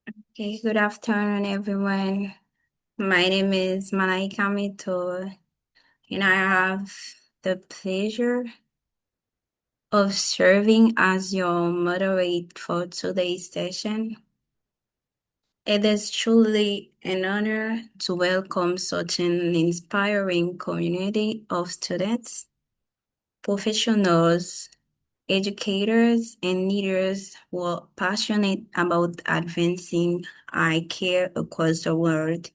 Okay, good afternoon, everyone. My name is Malaika, and I have the pleasure of serving as your moderator for today's session. It is truly an honor to welcome such an inspiring community of students, professionals, educators, and leaders who are passionate about advancing eye care across the world.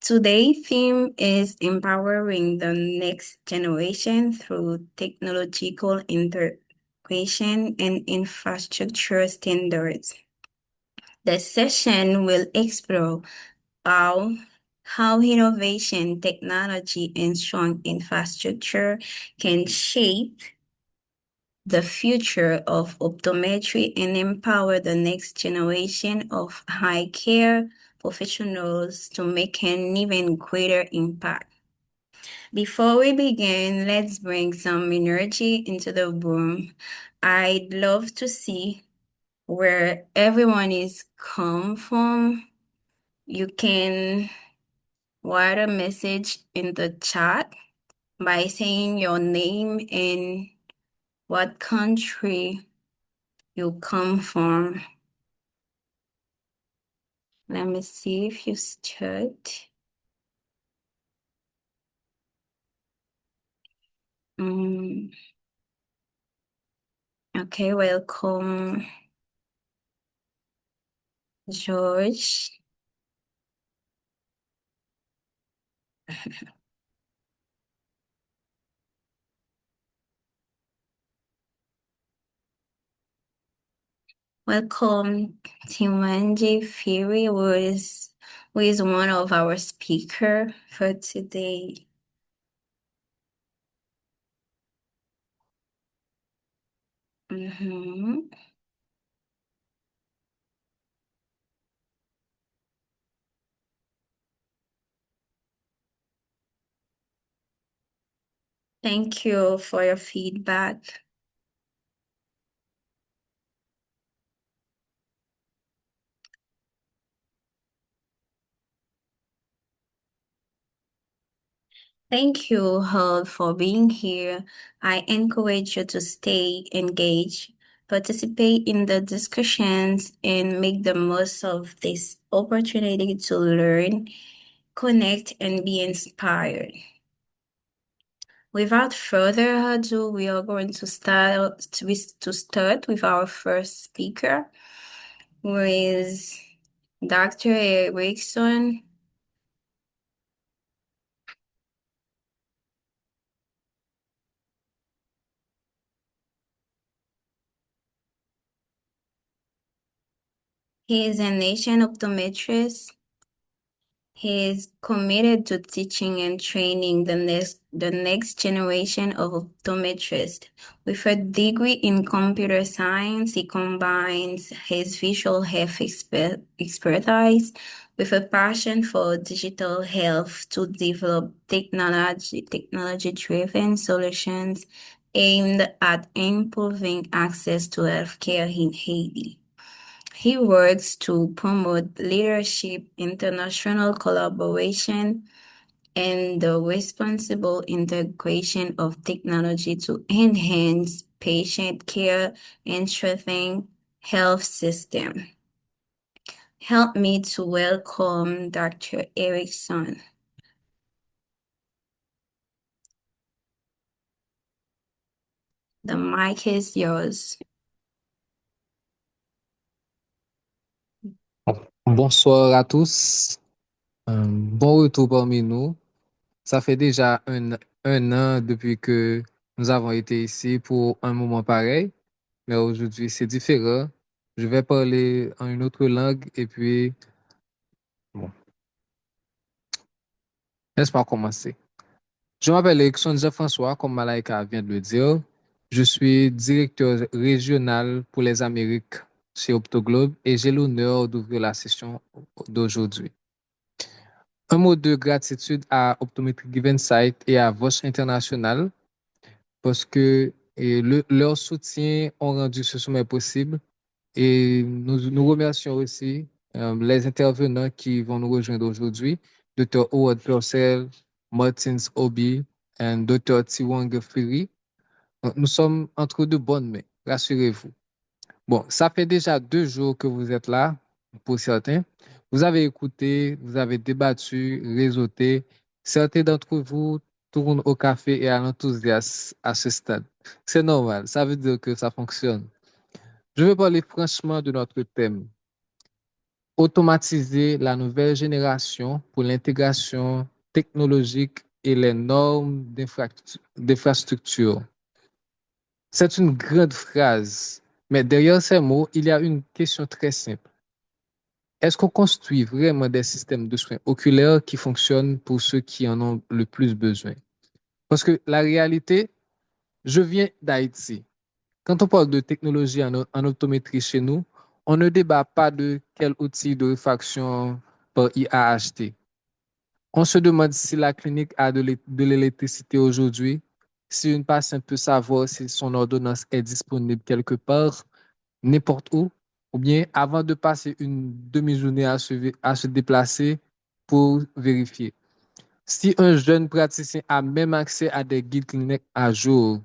Today's theme is empowering the next generation through technological integration and infrastructure standards. The session will explore how, how innovation, technology, and strong infrastructure can shape the future of optometry and empower the next generation of eye care professionals to make an even greater impact. Before we begin, let's bring some energy into the room. I'd love to see where everyone is come from. You can write a message in the chat by saying your name and what country you come from. Let me see if you start. Okay, welcome, George. Welcome, Tiwonge Phiri, who is one of our speaker for today. Thank you for your feedback. Thank you all for being here. I encourage you to stay engaged, participate in the discussions, and make the most of this opportunity to learn, connect, and be inspired. Without further ado, we are going to start with our first speaker, who is Dr. Erickson. He is an Asian optometrist. He is committed to teaching and training the next generation of optometrists. With a degree in computer science, he combines his visual health expertise with a passion for digital health to develop technology-driven solutions aimed at improving access to healthcare in Haiti. He works to promote leadership, international collaboration, and the responsible integration of technology to enhance patient care and strengthen health system. Help me to welcome Dr. Erickson. The mic is yours. Bonsoir à tous. Bon retour parmi nous. Ça fait déjà un an depuis que nous avons été ici pour un moment pareil, mais aujourd'hui c'est différent. Je vais parler en une autre langue et puis, bon, laisse-moi commencer. Je m'appelle Erickson Jean-François, comme Malaika vient de le dire. Je suis directeur régional pour les Amériques chez OPTOGLOBE et j'ai l'honneur d'ouvrir la session d'aujourd'hui. Un mot de gratitude à Optometry Given Site et à VOSH International parce que leur soutien ont rendu ce sommet possible Et nous remercions aussi les intervenants qui vont nous rejoindre aujourd'hui, Dr. Howard Purcell, Martins Obi et Dr. Tiwonge Phiri. Nous sommes entre de bonnes mains, rassurez-vous. Bon, ça fait déjà 2 jours que vous êtes là, pour certains. Vous avez écouté, vous avez débattu, réseauté. Certains d'entre vous tournent au café et à l'enthousiasme à ce stade. C'est normal, ça veut dire que ça fonctionne. Je vais parler franchement de notre thème. Automatiser la nouvelle génération pour l'intégration technologique et les normes d'infrastructure. C'est une grande phrase, mais derrière ces mots, il y a une question très simple. Est-ce qu'on construit vraiment des systèmes de soins oculaires qui fonctionnent pour ceux qui en ont le plus besoin? Parce que la réalité, je viens d'Haïti. Quand on parle de technologie en optométrie chez nous, on ne débat pas de quel outil de réfraction par IA acheter. On se demande si la clinique a de l'électricité aujourd'hui, si une patiente peut savoir si son ordonnance est disponible quelque part, n'importe où, ou bien avant de passer une demi-journée à se déplacer pour vérifier. Si un jeune praticien a même accès à des guides cliniques à jour,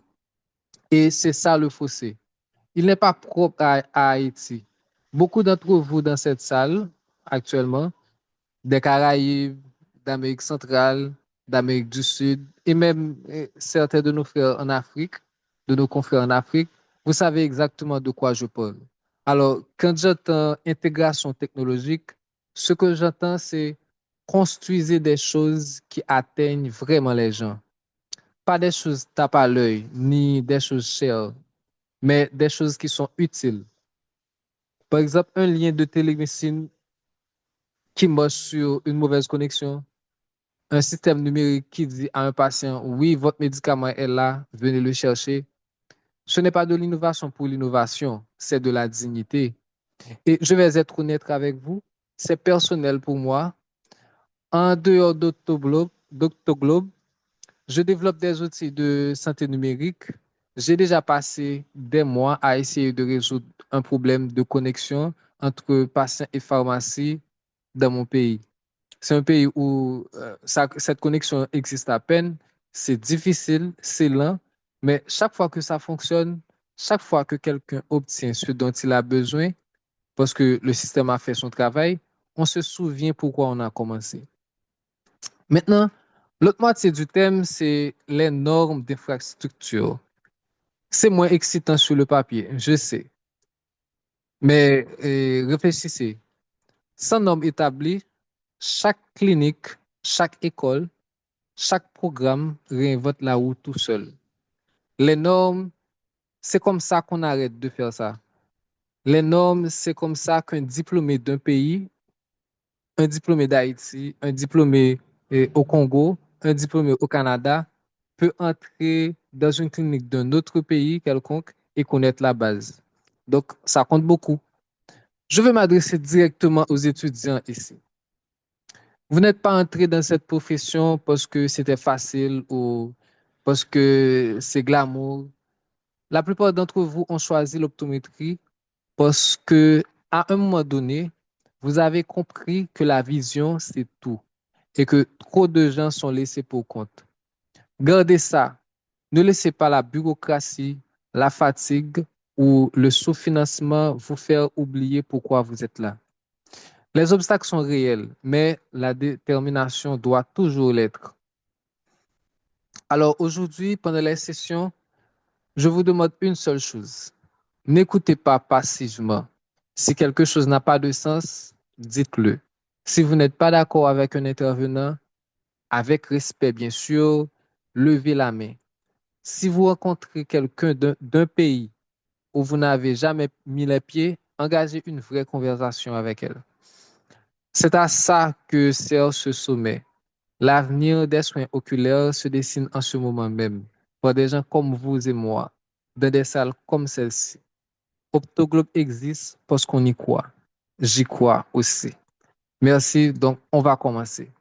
et c'est ça le fossé. Il n'est pas propre à Haïti. Beaucoup d'entre vous dans cette salle, actuellement, des Caraïbes, d'Amérique centrale, d'Amérique du Sud, et même certains de nos frères en Afrique, de nos confrères en Afrique, vous savez exactement de quoi je parle. Alors, quand j'entends intégration technologique, ce que j'entends, c'est construisez des choses qui atteignent vraiment les gens. Pas des choses tape à l'œil, ni des choses chères, mais des choses qui sont utiles. Par exemple, un lien de télémédecine qui marche sur une mauvaise connexion, un système numérique qui dit à un patient, oui, votre médicament est là, venez le chercher. Ce n'est pas de l'innovation pour l'innovation, c'est de la dignité. Et je vais être honnête avec vous, c'est personnel pour moi. En dehors d'Octoglobe, je développe des outils de santé numérique. J'ai déjà passé des mois à essayer de résoudre un problème de connexion entre patients et pharmacie dans mon pays. C'est un pays où cette connexion existe à peine, c'est difficile, c'est lent, mais chaque fois que ça fonctionne, chaque fois que quelqu'un obtient ce dont il a besoin, parce que le système a fait son travail, on se souvient pourquoi on a commencé. Maintenant, l'autre moitié du thème, c'est les normes d'infrastructure. C'est moins excitant sur le papier, je sais, mais réfléchissez. Sans normes établies, chaque clinique, chaque école, chaque programme réinvente la roue tout seul. Les normes, c'est comme ça qu'on arrête de faire ça. Les normes, c'est comme ça qu'un diplômé d'un pays, un diplômé d'Haïti, un diplômé au Congo, un diplômé au Canada, peut entrer dans une clinique d'un autre pays quelconque et connaître la base. Donc, ça compte beaucoup. Je vais m'adresser directement aux étudiants ici. Vous n'êtes pas entré dans cette profession parce que c'était facile ou parce que c'est glamour. La plupart d'entre vous ont choisi l'optométrie parce que, à un moment donné, vous avez compris que la vision, c'est tout et que trop de gens sont laissés pour compte. Gardez ça. Ne laissez pas la bureaucratie, la fatigue ou le sous-financement vous faire oublier pourquoi vous êtes là. Les obstacles sont réels, mais la détermination doit toujours l'être. Alors aujourd'hui, pendant les sessions, je vous demande une seule chose. N'écoutez pas passivement. Si quelque chose n'a pas de sens, dites-le. Si vous n'êtes pas d'accord avec un intervenant, avec respect bien sûr, levez la main. Si vous rencontrez quelqu'un d'un pays où vous n'avez jamais mis les pieds, engagez une vraie conversation avec elle. C'est à ça que sert ce sommet. L'avenir des soins oculaires se dessine en ce moment même, pour des gens comme vous et moi, dans des salles comme celle-ci. Optoglobe existe parce qu'on y croit. J'y crois aussi. Merci, donc on va commencer.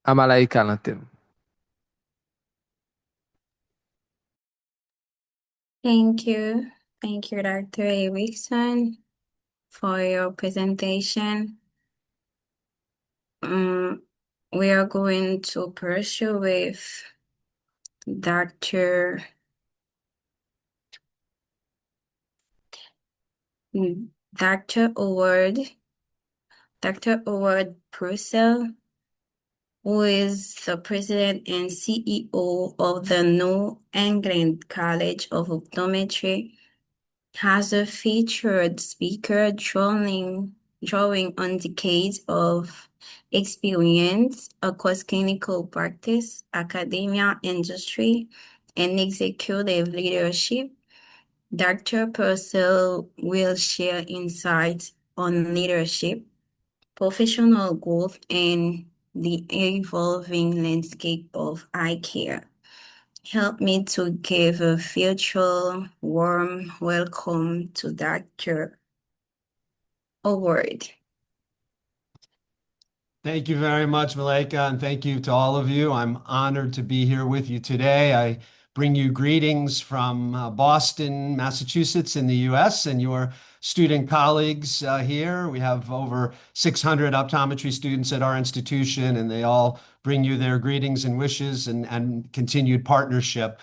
À Malaika l'antenne. Thank you. Thank you, Dr. Erickson. for your presentation. Um, we are going to pursue with Dr. Dr. Dr. Howard Purcell, who is the president and CEO of the New England College of Optometry, has a featured speaker drawing on decades of experience across clinical practice, academia, industry, and executive leadership. Dr. Purcell will share insights on leadership, professional growth, and the evolving landscape of eye care. Help me to give a virtual warm welcome to Dr. Howard. Thank you very much, Malaika, and thank you to all of you. I'm honored to be here with you today. I bring you greetings from Boston, Massachusetts, in the US, and your student colleagues here. We have over 600 optometry students at our institution, and they all bring you their greetings and wishes and continued partnership.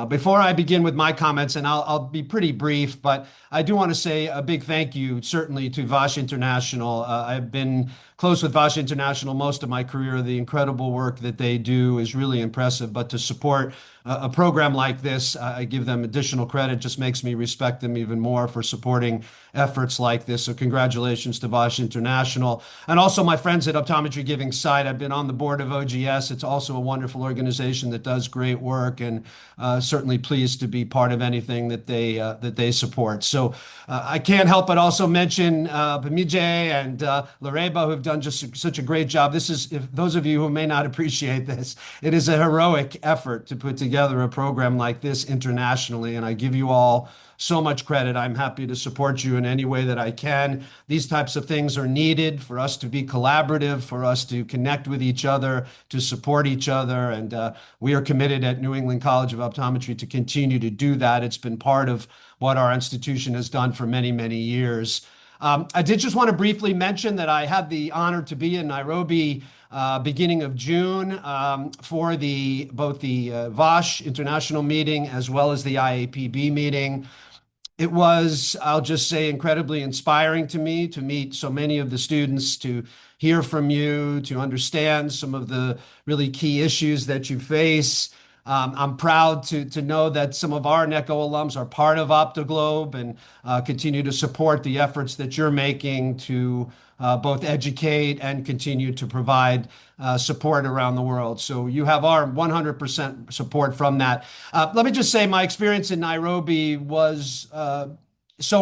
Before I begin with my comments, and I'll be pretty brief, but I do want to say a big thank you, certainly to VOSH International. I've been close with VOSH International most of my career. The incredible work that they do is really impressive. But to support a program like this, I give them additional credit. Just makes me respect them even more for supporting efforts like this. So congratulations to VOSH International. And also my friends at Optometry Giving Sight. I've been on the board of OGS. It's also a wonderful organization that does great work, and certainly pleased to be part of anything that they support. So I can't help but also mention Pemije and Laraiba, who've done just such a great job. This is, if those of you who may not appreciate this, it is a heroic effort to put together a program like this internationally, and I give you all so much credit. I'm happy to support you in any way that I can. These types of things are needed for us to be collaborative, for us to connect with each other, to support each other. And we are committed at New England College of Optometry to continue to do that. It's been part of what our institution has done for many, many years. I did just want to briefly mention that I had the honor to be in Nairobi beginning of June for both the VOSH International meeting as well as the IAPB meeting. It was, I'll just say, incredibly inspiring to me to meet so many of the students, to hear from you, to understand some of the really key issues that you face. I'm proud to know that some of our NECO alums are part of OPTOGLOBE and continue to support the efforts that you're making to both educate and continue to provide support around the world. So you have our 100% support from that. Let me just say my experience in Nairobi was so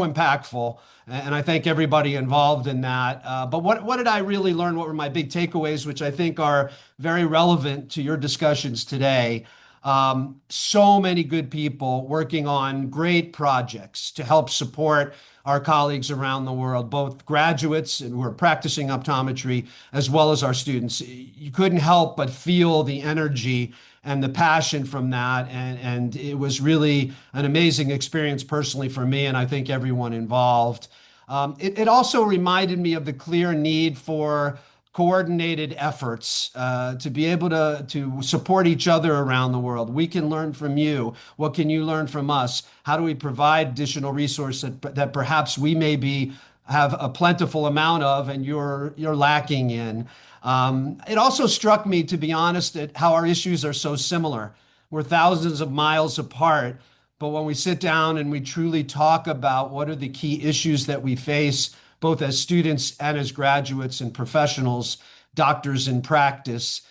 impactful, and I thank everybody involved in that. But what did I really learn? What were my big takeaways, which I think are very relevant to your discussions today? So many good people working on great projects to help support our colleagues around the world, both graduates who are practicing optometry, as well as our students. You couldn't help but feel the energy and the passion from that. And it was really an amazing experience personally for me, and I think everyone involved. It also reminded me of the clear need for coordinated efforts to be able to support each other around the world. We can learn from you. What can you learn from us? How do we provide additional resources that perhaps we maybe have a plentiful amount of and you're lacking in? It also struck me, to be honest, at how our issues are so similar. We're thousands of miles apart, but when we sit down and we truly talk about what are the key issues that we face, both as students and as graduates and professionals, doctors in practice,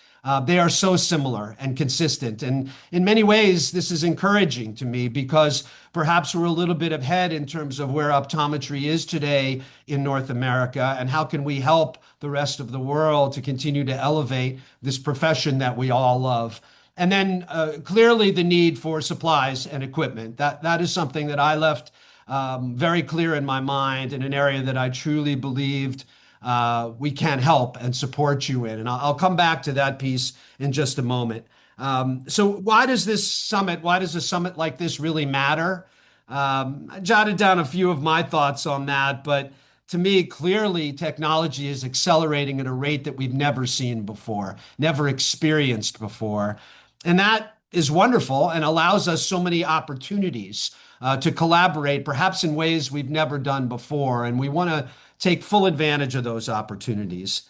they are so similar and consistent. And in many ways, this is encouraging to me because perhaps we're a little bit ahead in terms of where optometry is today in North America, and how can we help the rest of the world to continue to elevate this profession that we all love. And then clearly the need for supplies and equipment. That is something that I left very clear in my mind, in an area that I truly believed we can help and support you in. And I'll come back to that piece in just a moment. So why does a summit like this really matter? I jotted down a few of my thoughts on that, but to me, clearly technology is accelerating at a rate that we've never seen before, never experienced before. And that is wonderful and allows us so many opportunities to collaborate, perhaps in ways we've never done before. And we want to take full advantage of those opportunities.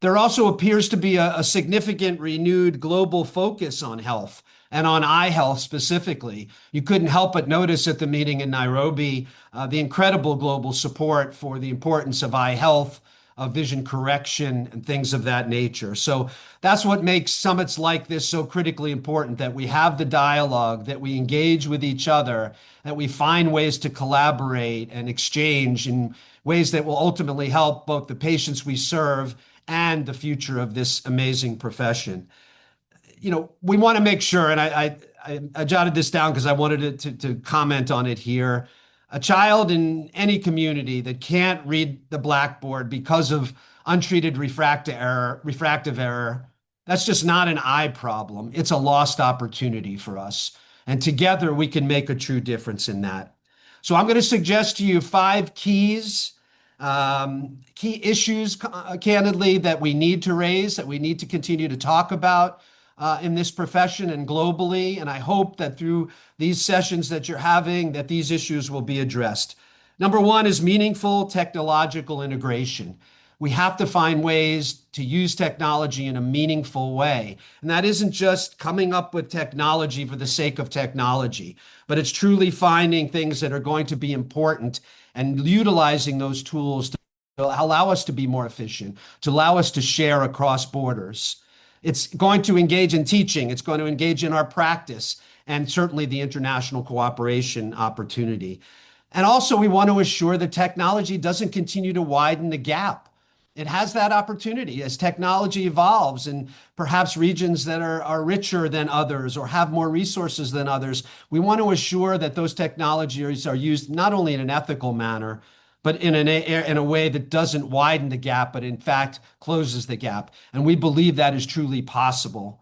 There also appears to be a significant renewed global focus on health and on eye health specifically. You couldn't help but notice at the meeting in Nairobi the incredible global support for the importance of eye health, of vision correction, and things of that nature. So that's what makes summits like this so critically important, that we have the dialogue, that we engage with each other, that we find ways to collaborate and exchange in ways that will ultimately help both the patients we serve and the future of this amazing profession. We want to make sure, and I jotted this down because I wanted to comment on it here. A child in any community that can't read the blackboard because of untreated refractive error, that's just not an eye problem. It's a lost opportunity for us. And together we can make a true difference in that. So I'm going to suggest to you 5 keys, key issues, candidly, that we need to raise, that we need to continue to talk about in this profession and globally. And I hope that through these sessions that you're having, that these issues will be addressed. Number 1 is meaningful technological integration. We have to find ways to use technology in a meaningful way. And that isn't just coming up with technology for the sake of technology, but it's truly finding things that are going to be important and utilizing those tools to allow us to be more efficient, to allow us to share across borders. It's going to engage in teaching. It's going to engage in our practice and certainly the international cooperation opportunity. And also, we want to assure that technology doesn't continue to widen the gap. It has that opportunity as technology evolves, and perhaps regions that are richer than others or have more resources than others. We want to assure that those technologies are used not only in an ethical manner, but in a way that doesn't widen the gap, but in fact closes the gap. And we believe that is truly possible.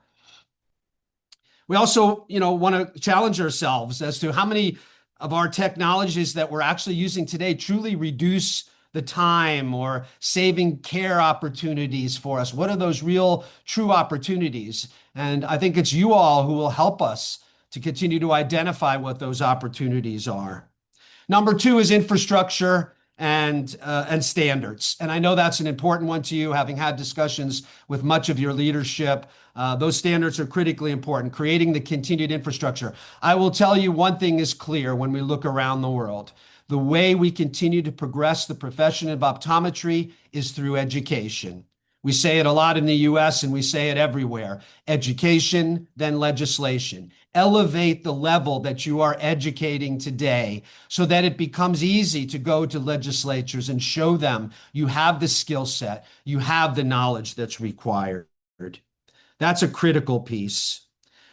We also, want to challenge ourselves as to how many of our technologies that we're actually using today truly reduce the time or saving care opportunities for us. What are those real, true opportunities? And I think it's you all who will help us to continue to identify what those opportunities are. Number 2 is infrastructure and standards. And I know that's an important one to you, having had discussions with much of your leadership. Those standards are critically important, creating the continued infrastructure. I will tell you one thing is clear when we look around the world. The way we continue to progress the profession of optometry is through education. We say it a lot in the US and we say it everywhere. Education, then legislation. Elevate the level that you are educating today so that it becomes easy to go to legislatures and show them you have the skill set, you have the knowledge that's required. That's a critical piece.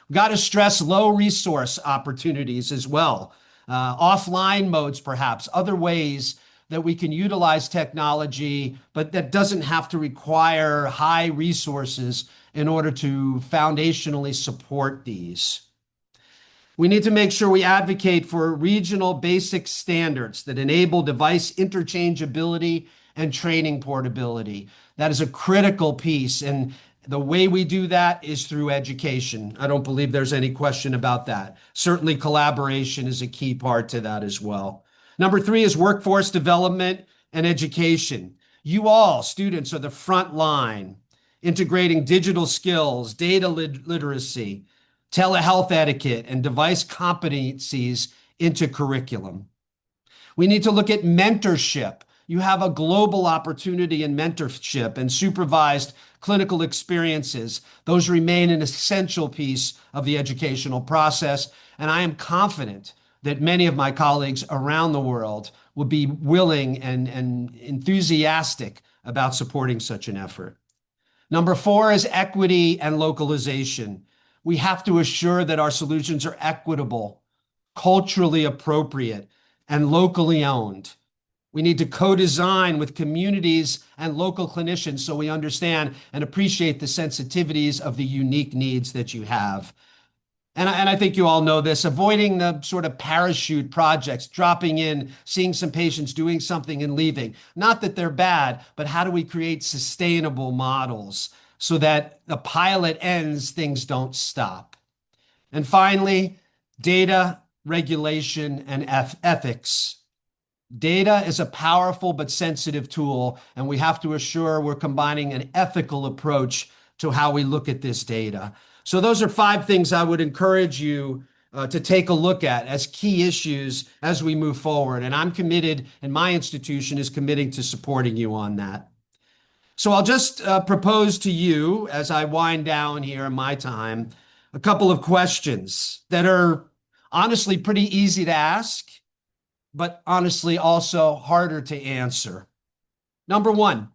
We've got to stress low resource opportunities as well. Offline modes, perhaps, other ways that we can utilize technology, but that doesn't have to require high resources in order to foundationally support these. We need to make sure we advocate for regional basic standards that enable device interchangeability and training portability. That is a critical piece, and the way we do that is through education. I don't believe there's any question about that. Certainly collaboration is a key part to that as well. Number 3 is workforce development and education. You all, students, are the front line, integrating digital skills, data literacy, telehealth etiquette, and device competencies into curriculum. We need to look at mentorship. You have a global opportunity in mentorship and supervised clinical experiences. Those remain an essential piece of the educational process, and I am confident that many of my colleagues around the world will be willing and enthusiastic about supporting such an effort. Number 4 is equity and localization. We have to assure that our solutions are equitable, culturally appropriate, and locally owned. We need to co-design with communities and local clinicians so we understand and appreciate the sensitivities of the unique needs that you have. And I think you all know this, avoiding the sort of parachute projects, dropping in, seeing some patients doing something and leaving. Not that they're bad, but how do we create sustainable models so that the pilot ends, things don't stop? And finally, data, regulation, and ethics. Data is a powerful but sensitive tool, and we have to assure we're combining an ethical approach to how we look at this data. So those are 5 things I would encourage you to take a look at as key issues as we move forward. And I'm committed, and my institution is committing to supporting you on that. So I'll just propose to you, as I wind down here in my time, a couple of questions that are honestly pretty easy to ask, but honestly also harder to answer. Number 1,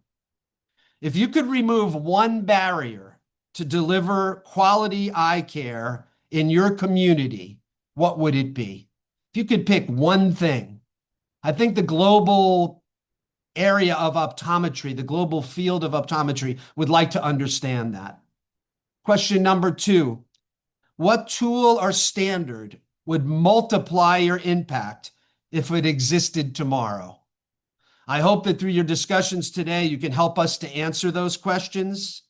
if you could remove one barrier to deliver quality eye care in your community, what would it be? If you could pick one thing, I think the global area of optometry, the global field of optometry would like to understand that. Question number 2, what tool or standard would multiply your impact if it existed tomorrow? I hope that through your discussions today, you can help us to answer those questions,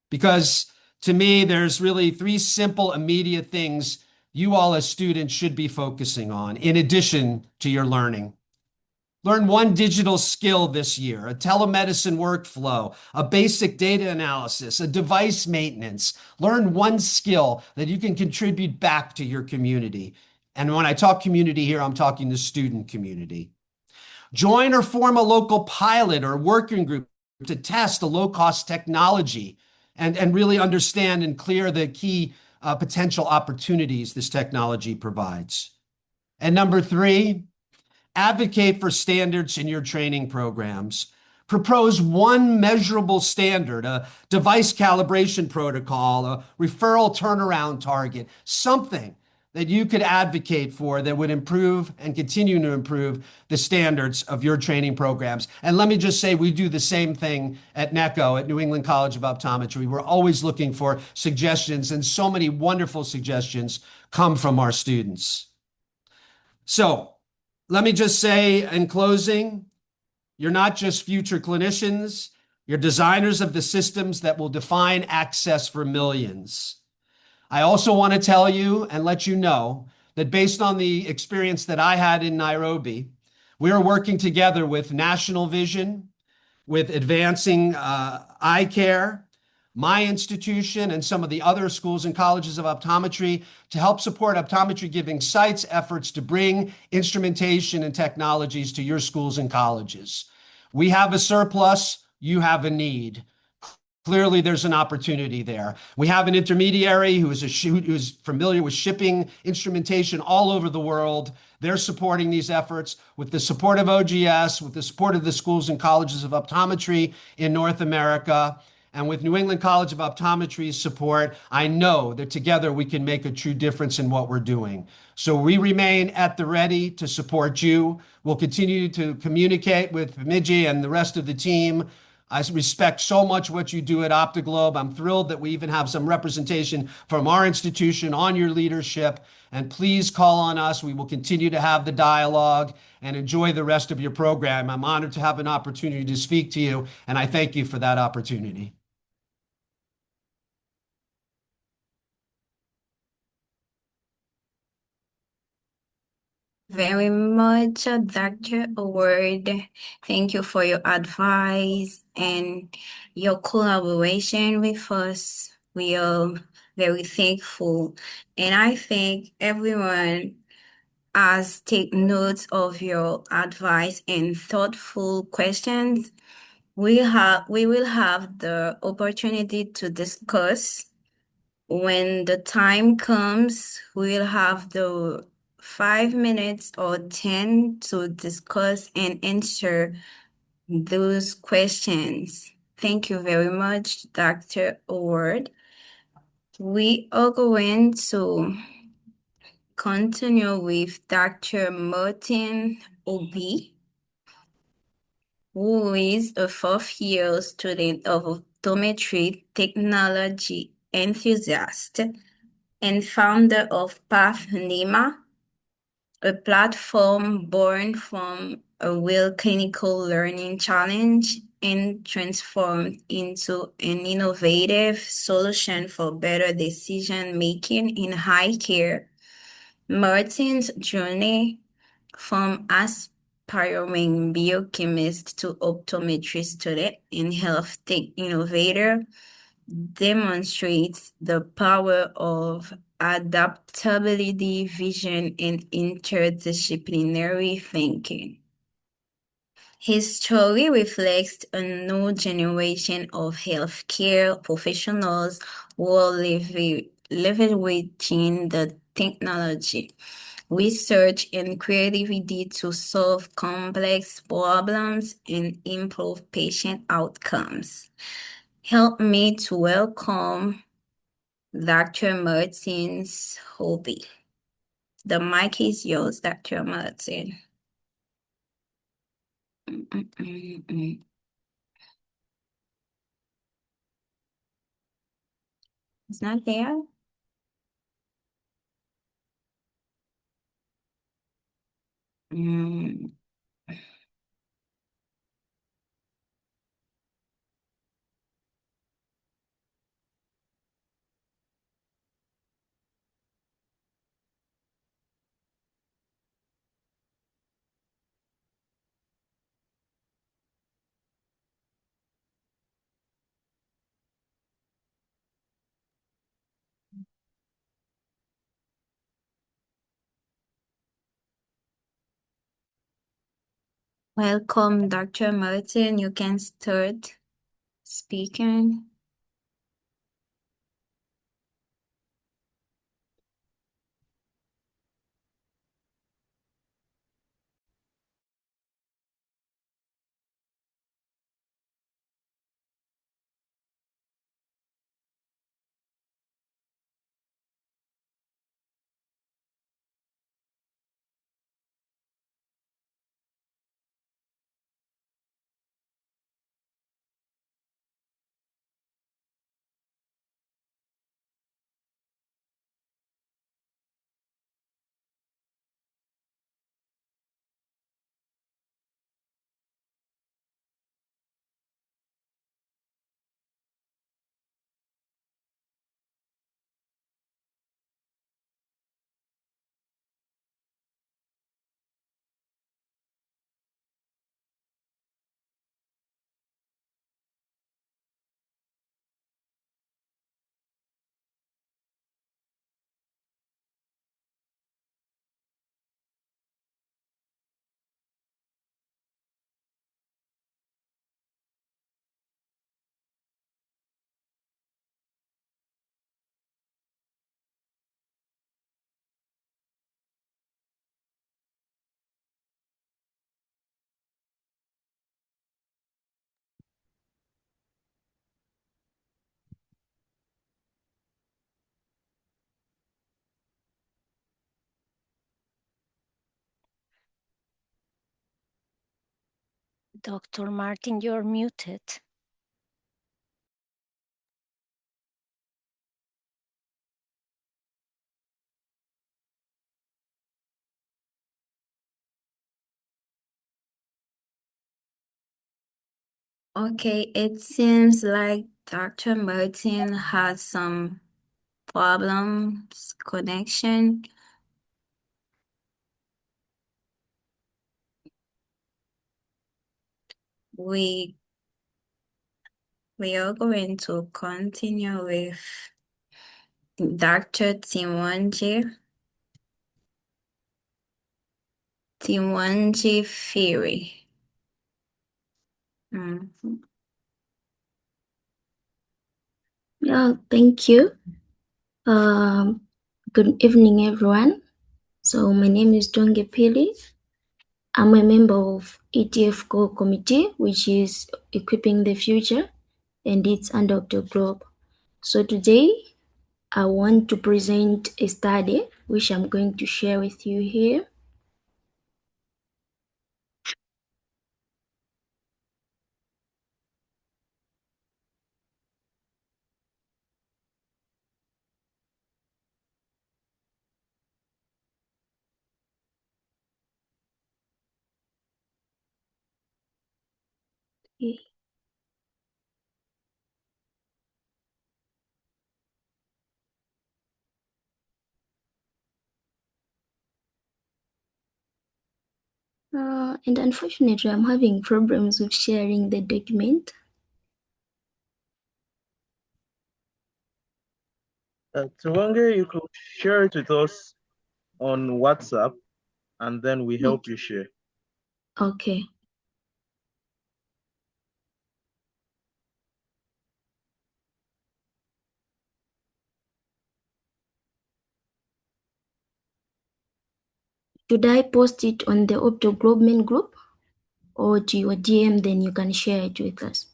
because to me, there's really 3 simple, immediate things you all as students should be focusing on in addition to your learning. Learn one digital skill this year, a telemedicine workflow, a basic data analysis, a device maintenance. Learn one skill that you can contribute back to your community. And when I talk community here, I'm talking the student community. Join or form a local pilot or working group to test a low-cost technology and really understand and clear the key potential opportunities this technology provides. And number 3, advocate for standards in your training programs. Propose one measurable standard, a device calibration protocol, a referral turnaround target, something that you could advocate for that would improve and continue to improve the standards of your training programs. And let me just say, we do the same thing at NECO, at New England College of Optometry. We're always looking for suggestions, and so many wonderful suggestions come from our students. So let me just say in closing, you're not just future clinicians, you're designers of the systems that will define access for millions. I also want to tell you and let you know that based on the experience that I had in Nairobi, we are working together with National Vision, with Advancing Eye Care, my institution, and some of the other schools and colleges of optometry to help support Optometry Giving Sites' efforts to bring instrumentation and technologies to your schools and colleges. We have a surplus, you have a need. Clearly, there's an opportunity there. We have an intermediary who is familiar with shipping instrumentation all over the world. They're supporting these efforts with the support of OGS, with the support of the schools and colleges of optometry in North America, and with New England College of Optometry's support. I know that together we can make a true difference in what we're doing. So we remain at the ready to support you. We'll continue to communicate with Pemije and the rest of the team. I respect so much what you do at OPTOGLOBE. I'm thrilled that we even have some representation from our institution on your leadership. And please call on us. We will continue to have the dialogue and enjoy the rest of your program. I'm honored to have an opportunity to speak to you, and I thank you for that opportunity. Very much, Dr. Award. Thank you for your advice and your collaboration with us. We are very thankful. And I think everyone has taken notes of your advice and thoughtful questions. We will have the opportunity to discuss when the time comes. We'll have the 5 minutes or 10 to discuss and answer those questions. Thank you very much, Dr. Award. We are going to continue with Dr. Martin Obi, who is a 4th-year student of optometry technology enthusiast. and founder of PathNema, a platform born from a real clinical learning challenge and transformed into an innovative solution for better decision making in high care. Martin's journey from aspiring biochemist to optometry student and health tech innovator demonstrates the power of adaptability, vision, and interdisciplinary thinking. His story reflects a new generation of healthcare professionals who are leveraging the technology, research, and creativity to solve complex problems and improve patient outcomes. Help me to welcome Dr. Martin's hobby. The mic is yours, Dr. Martin. It's not there? Mm. Welcome, Dr. Martin. You can start speaking. Dr. Martin, you're muted. Okay, it seems like Dr. Martin has some problems connection. We are going to continue with Dr. Tiwonge Phiri. Yeah, thank you. Good evening, everyone. So my name is Tiwonge Phiri. I'm a member of ETF core committee, which is equipping the future, and it's under OPTOGLOBE. So today I want to present a study which I'm going to share with you here. Okay. And unfortunately, I'm having problems with sharing the document. Tiwonge, you could share it with us on WhatsApp, and then we help you share. Okay. Should I post it on the OPTOGLOBE main group or to your DM, then you can share it with us?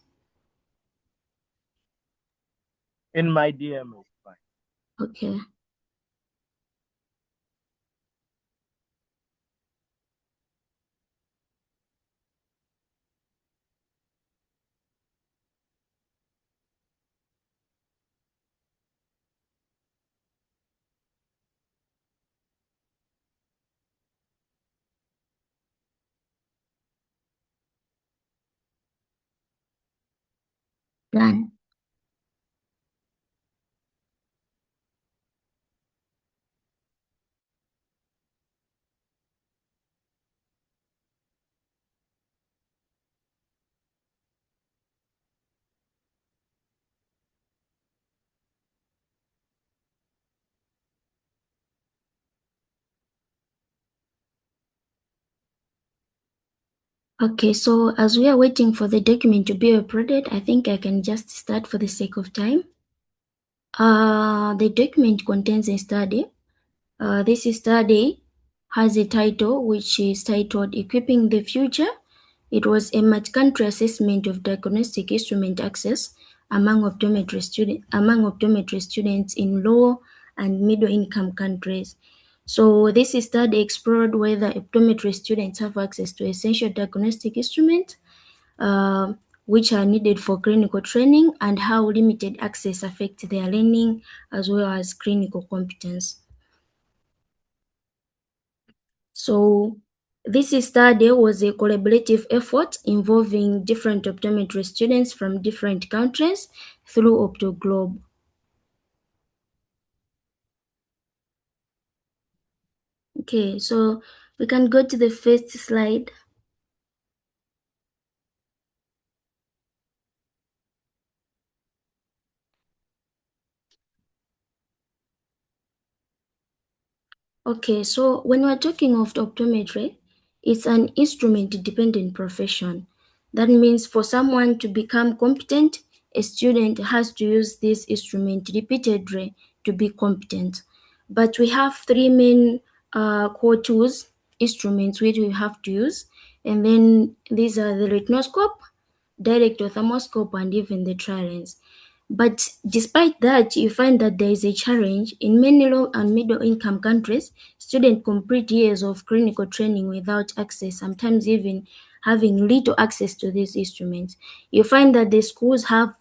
In my DM is fine. Okay. Done. Okay, so as we are waiting for the document to be uploaded, I think I can just start for the sake of time. The document contains a study. This study has a title which is titled Equipping the Future. It was a multi-country assessment of diagnostic instrument access among optometry students in low and middle income countries. So this study explored whether optometry students have access to essential diagnostic instruments which are needed for clinical training and how limited access affects their learning as well as clinical competence. So this study was a collaborative effort involving different optometry students from different countries through OPTOGLOBE. Okay, so we can go to the first slide. Okay, so when we're talking of optometry, it's an instrument-dependent profession. That means for someone to become competent, a student has to use this instrument repeatedly to be competent. But we have three main core tools, instruments which we have to use, and then these are the retinoscope, direct thermoscope, and even the tri-lens. But despite that, you find that there is a challenge in many low and middle income countries. Students complete years of clinical training without access, sometimes even having little access to these instruments. You find that the schools have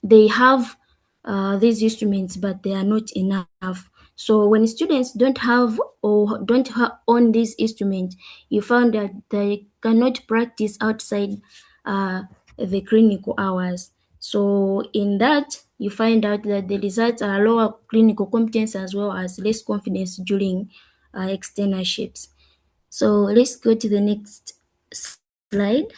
these instruments, but they are not enough. So when students don't have or don't own these instruments, you found that they cannot practice outside the clinical hours. So in that, you find out that the results are lower clinical competence as well as less confidence during externships. So let's go to the next slide.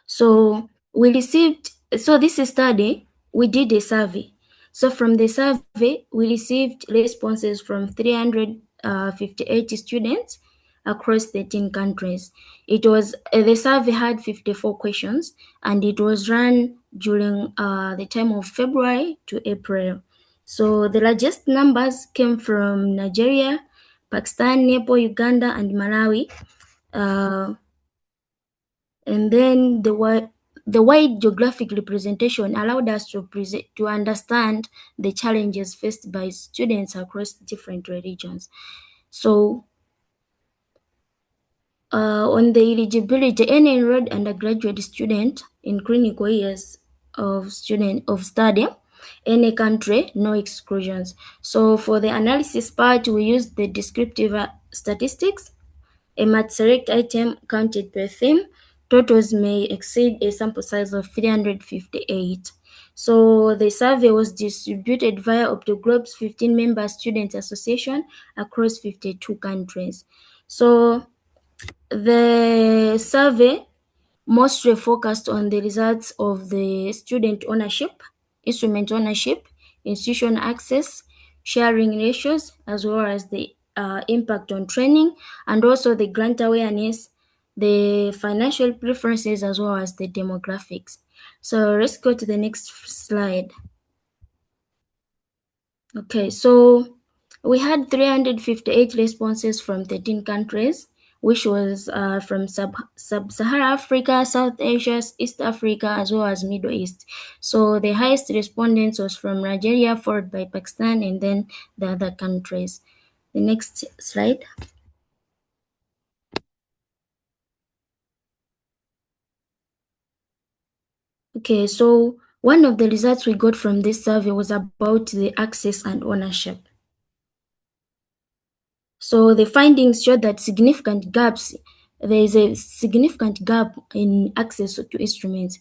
So this study, we did a survey. So from the survey, we received responses from 358 students across 13 countries. The survey had 54 questions, and it was run during the time of February to April. So the largest numbers came from Nigeria, Pakistan, Nepal, Uganda, and Malawi. And then the wide geographic representation allowed us to understand the challenges faced by students across different regions. So on the eligibility, any enrolled undergraduate student in clinical years of study, any country, no exclusions. So for the analysis part, we used the descriptive statistics, a math select item counted per theme, totals may exceed a sample size of 358. So the survey was distributed via OPTOGLOBE's 15-member student association across 52 countries. So the survey mostly focused on the results of the student ownership, instrument ownership, institution access, sharing ratios, as well as the impact on training, and also the grant awareness, the financial preferences, as well as the demographics. So let's go to the next slide. Okay, so we had 358 responses from 13 countries, which was from Sub-Saharan Africa, South Asia, East Africa, as well as Middle East. So the highest respondents was from Nigeria, followed by Pakistan, and then the other countries. The next slide. Okay, so one of the results we got from this survey was about the access and ownership. So the findings showed that there is a significant gap in access to instruments,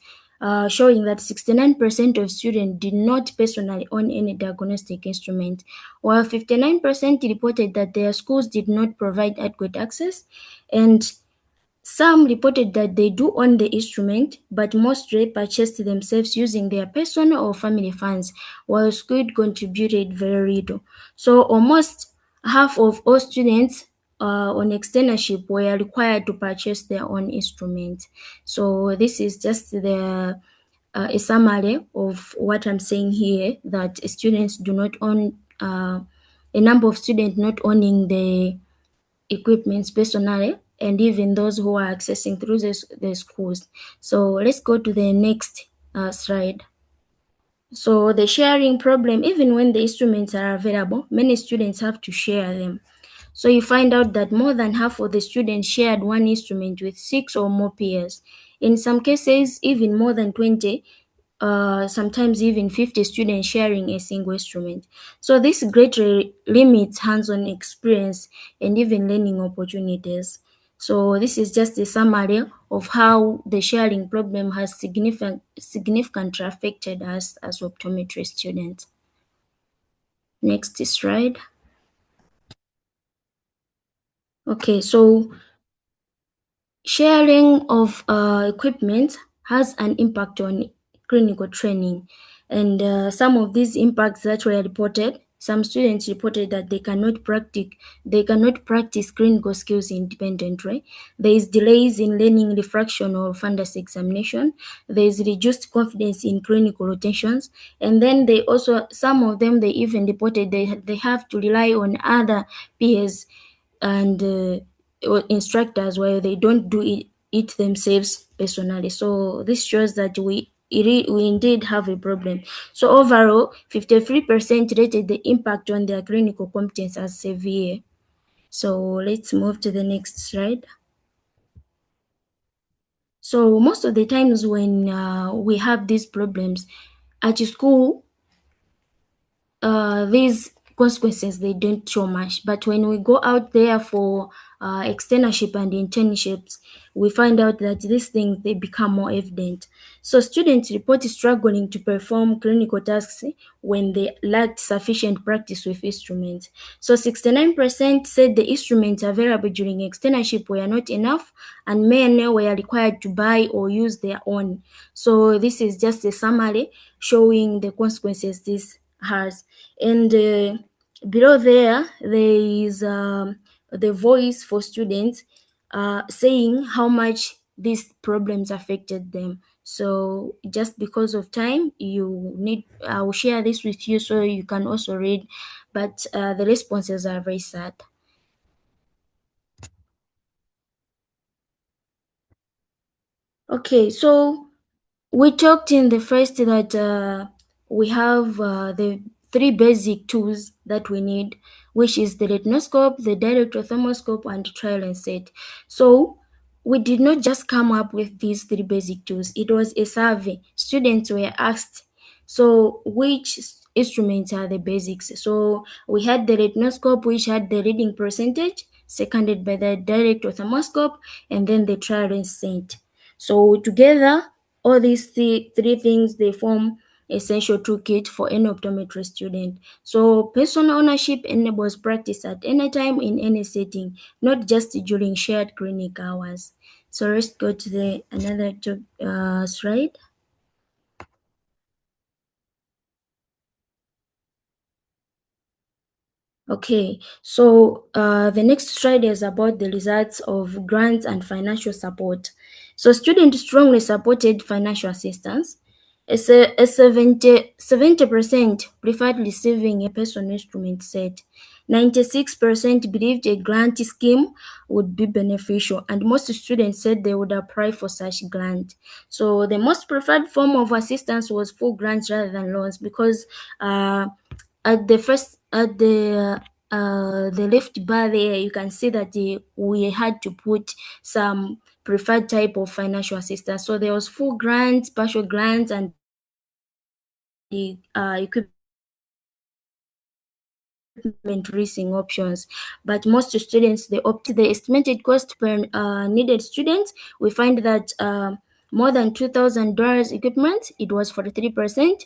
showing that 69% of students did not personally own any diagnostic instrument, while 59% reported that their schools did not provide adequate access, and some reported that they do own the instrument, but mostly purchased themselves using their personal or family funds, while school contributed very little. So almost half of all students on externship were required to purchase their own instrument. So this is just a summary of what I'm saying here, that students do not own, a number of students not owning the equipments personally, and even those who are accessing through the schools. So let's go to the next slide. So the sharing problem, even when the instruments are available, many students have to share them. So you find out that more than half of the students shared one instrument with 6 or more peers. In some cases, even more than 20, sometimes even 50 students sharing a single instrument. So this greatly limits hands-on experience and even learning opportunities. So this is just a summary of how the sharing problem has significantly affected us as optometry students. Next slide. Okay, so sharing of equipment has an impact on clinical training, and some of these impacts that were reported, some students reported that they cannot practice clinical skills independently. There is delays in learning refraction or fundus examination. There is reduced confidence in clinical rotations, and then some of them, they even reported they have to rely on other peers and instructors while they don't do it themselves personally. So this shows that we indeed have a problem. So overall, 53% rated the impact on their clinical competence as severe. So let's move to the next slide. So most of the times when we have these problems at school, these consequences, they don't show much, but when we go out there for externship and internships, we find out that these things, they become more evident. So students report struggling to perform clinical tasks when they lacked sufficient practice with instruments. So 69% said the instruments available during externship were not enough, and many were required to buy or use their own. So this is just a summary showing the consequences this has. And below there is the voice for students saying how much these problems affected them. So just because of time, I will share this with you so you can also read, but the responses are very sad. Okay, so we talked in the first that we have the 3 basic tools that we need, which is the retinoscope, the direct ophthalmoscope, and trial and set. So we did not just come up with these 3 basic tools. It was a survey. Students were asked, so which instruments are the basics? So we had the retinoscope, which had the reading percentage, seconded by the direct ophthalmoscope, and then the trial and set. So together, all these three things, they form essential toolkit for any optometry student. So personal ownership enables practice at any time in any setting, not just during shared clinic hours. So let's go to the another slide. Okay, so the next slide is about the results of grants and financial support. So students strongly supported financial assistance. A 70% preferred receiving a personal instrument set. 96% believed a grant scheme would be beneficial, and most students said they would apply for such grant. So the most preferred form of assistance was full grants rather than loans, because at the left bar there, you can see that we had to put some preferred type of financial assistance. So there was full grants, partial grants, and the equipment leasing options. But most students, they opt the estimated cost per needed students. We find that more than $2,000 equipment, it was 43%.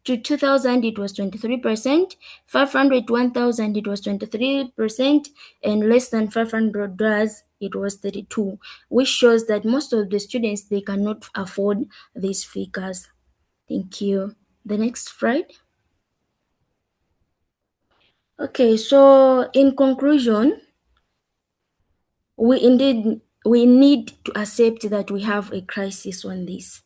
2,000, it was 23%. 500 to 1,000, it was 23%, and less than $500, it was 32%, which shows that most of the students, they cannot afford these figures. Thank you. The next slide. Okay, so in conclusion, we need to accept that we have a crisis on this,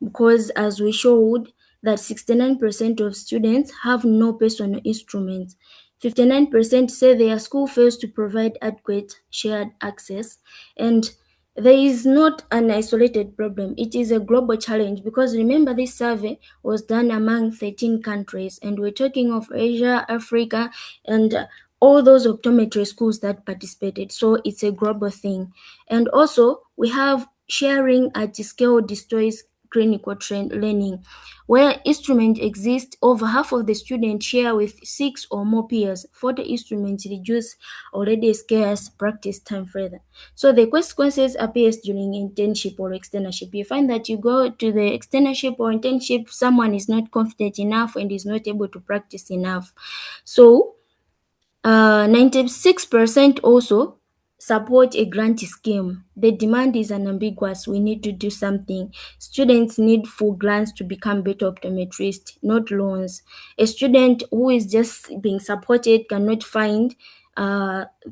because as we showed that 69% of students have no personal instruments. 59% say their school fails to provide adequate shared access, and there is not an isolated problem. It is a global challenge, because remember, this survey was done among 13 countries, and we're talking of Asia, Africa, and all those optometry schools that participated. So it's a global thing. And also, we have sharing at scale destroys clinical learning. Where instruments exist, over half of the students share with 6 or more peers. 40 instruments reduce already scarce practice time further. So the consequences appears during internship or externship. You find that you go to the externship or internship, someone is not confident enough and is not able to practice enough. So 96% also support a grant scheme. The demand is unambiguous. We need to do something. Students need full grants to become better optometrists, not loans. A student who is just being supported cannot find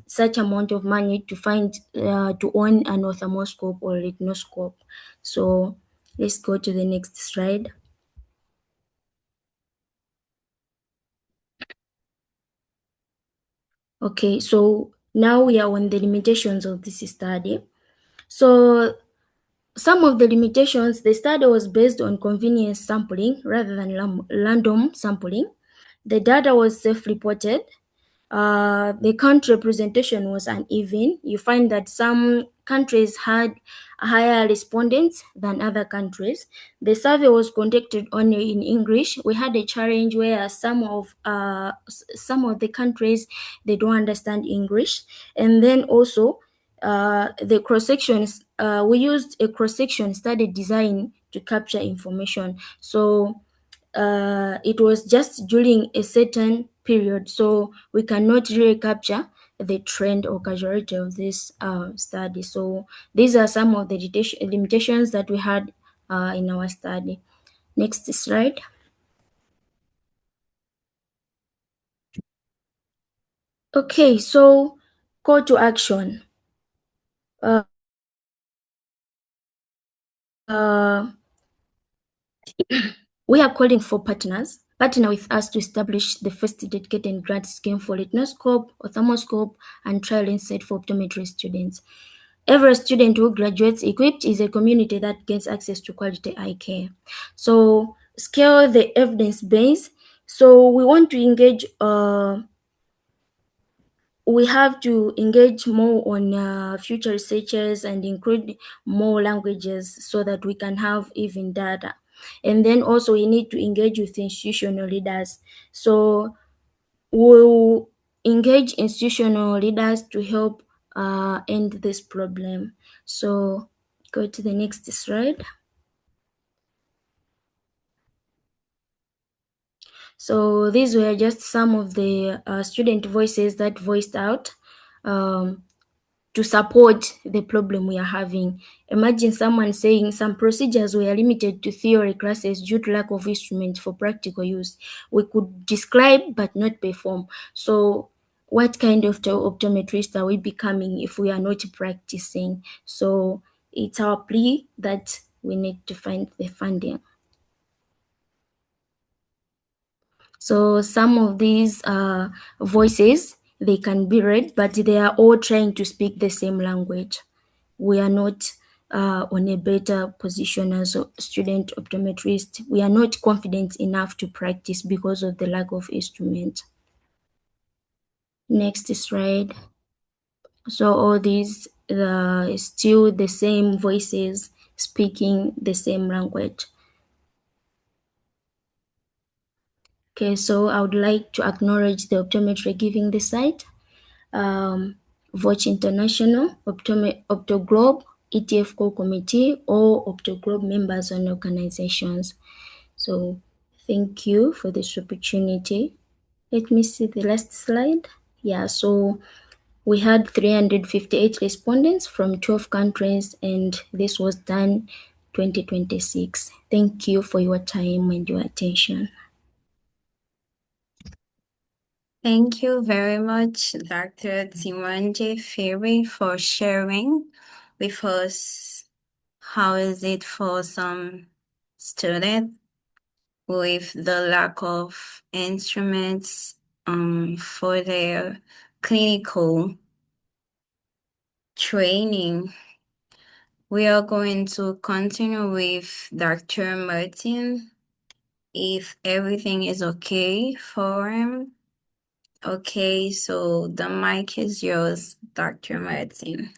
such amount of money to own an ophthalmoscope or retinoscope. So let's go to the next slide. Okay, so now we are on the limitations of this study. So some of the limitations, the study was based on convenience sampling rather than random sampling. The data was self-reported. The country representation was uneven. You find that some countries had higher respondents than other countries. The survey was conducted only in English. We had a challenge where some of the countries, they don't understand English, and then also the cross sections. We used a cross section study design to capture information. So it was just during a certain period, so we cannot really capture the trend or causality of this study. So these are some of the limitations that we had in our study. Next slide. Okay, so call to action. We are calling for partner with us to establish the first dedicated grant scheme for retinoscope, ophthalmoscope, and trial insight for optometry students. Every student who graduates equipped is a community that gets access to quality eye care. So scale the evidence base. So we want to engage, we have to engage more on future researchers and include more languages so that we can have even data. And then also we need to engage with institutional leaders. So we'll engage institutional leaders to help end this problem. So Go to the next slide. So these were just some of the student voices that voiced out to support the problem we are having. Imagine someone saying some procedures were limited to theory classes due to lack of instruments for practical use. We could describe but not perform. So what kind of optometrist are we becoming if we are not practicing? So it's our plea that we need to find the funding. So some of these voices, they can be read, but they are all trying to speak the same language. We are not on a better position as a student optometrist. We are not confident enough to practice because of the lack of instruments. Next slide. So all these still the same voices speaking the same language. Okay, so I would like to acknowledge the optometry giving the site. VOSH International, OPTOGLOBE, ETF Core Committee, or OPTOGLOBE members and organizations. So thank you for this opportunity. Let me see the last slide. Yeah, so we had 358 respondents from 12 countries, and this was done 2026. Thank you for your time and your attention. Thank you very much, Dr. Tiwonge Phiri, for sharing with us how is it for some students with the lack of instruments for their clinical training. We are going to continue with Dr. Martin if everything is okay for him. Okay, so the mic is yours, Dr. Martin.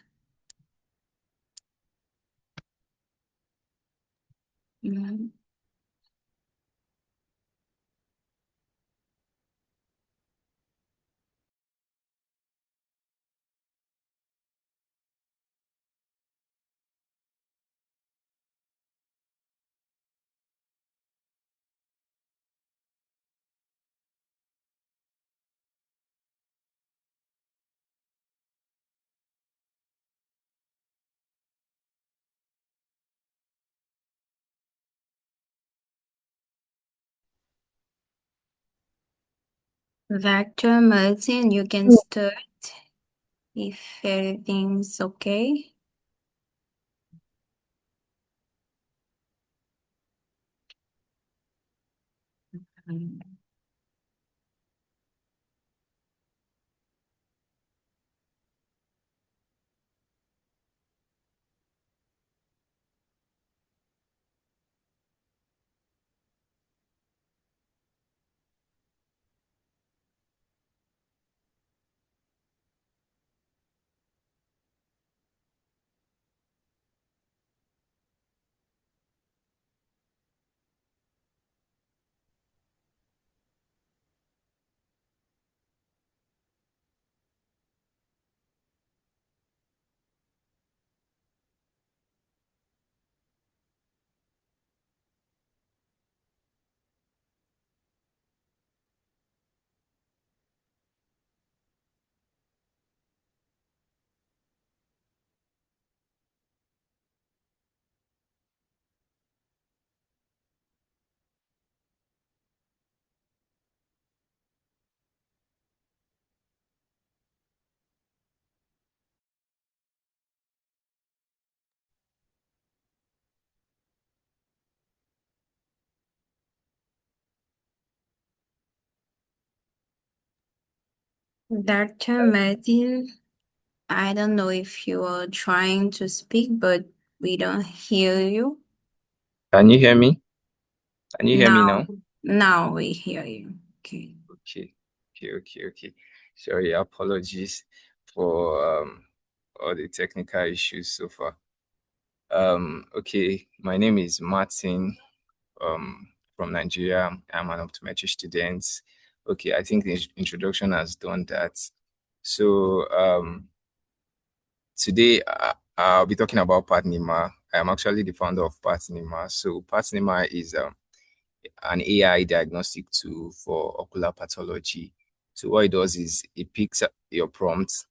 Dr. Martin, you can start if everything's okay. Dr. Martin, I don't know if you are trying to speak, but we don't hear you. Can you hear me? Can you hear me now? Now we hear you. Okay. Okay. Sorry, apologies for all the technical issues so far. Okay, my name is Martin from Nigeria. I'm an optometry student. Okay, I think the introduction has done that. So today I'll be talking about PathNema. I'm actually the founder of PathNema. So PathNema is an AI diagnostic tool for ocular pathology. So what it does is it picks up your prompts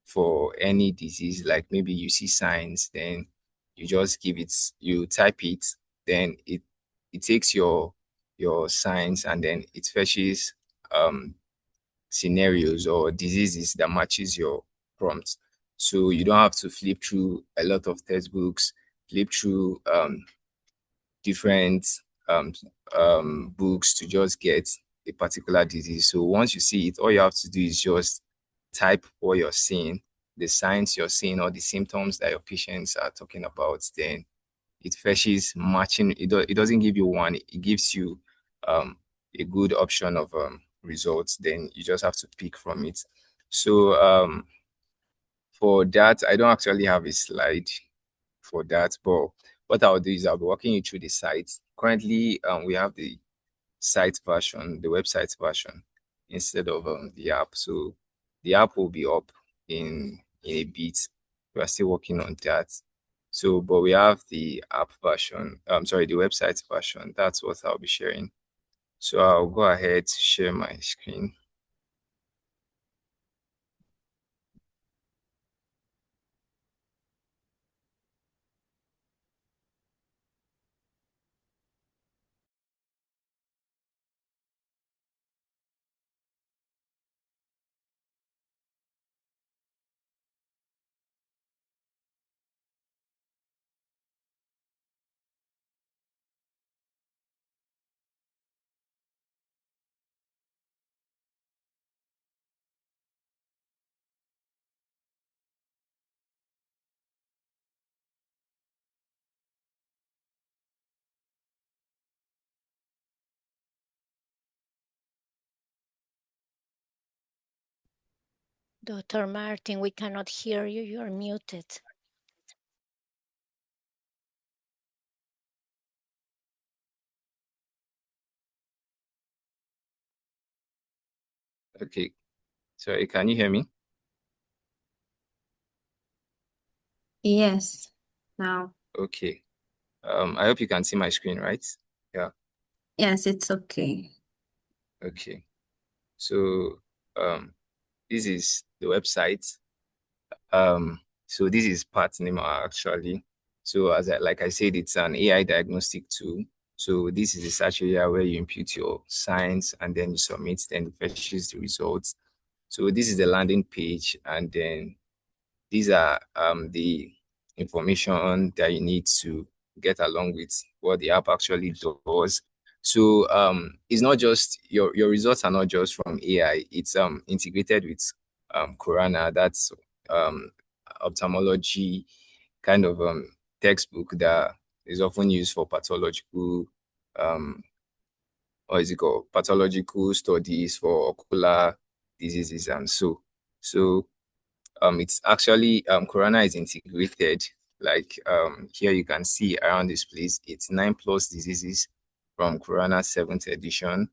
for any disease, like maybe you see signs, then you just give it, you type it, then it takes your signs and then it fetches scenarios or diseases that matches your prompt. So you don't have to flip through a lot of textbooks, flip through different books to just get a particular disease. So once you see it, all you have to do is just type what you're seeing, the signs you're seeing, or the symptoms that your patients are talking about. Then it fetches matching. It doesn't give you one. It gives you a good option of results. Then you just have to pick from it. So for that, I don't actually have a slide for that, but what I'll do is I'll be walking you through the site. Currently, we have the site version, the website version, instead of the app. So the app will be up in a bit. We are still working on that. So, but we have the app version. Sorry, the website version. That's what I'll be sharing. So I'll go ahead to share my screen. Dr. Martin, we cannot hear you. You're muted. Okay. Sorry, can you hear me? Yes. Now. Okay. I hope you can see my screen, right? Yeah. Yes, it's okay. Okay. So this is the website. So this is PathNema actually. So like I said, it's an AI diagnostic tool. So this is a search area where you input your signs and then you submit, then it fetches the results. So this is the landing page, and then these are the information that you need to get along with what the app actually does. So it's not just your results are not just from AI. It's integrated with Corana. That's ophthalmology kind of textbook that is often used for pathological what is it called, pathological studies for ocular diseases and so it's actually Corona is integrated. Like here you can see around this place, it's 9+ diseases from Corona 7th edition.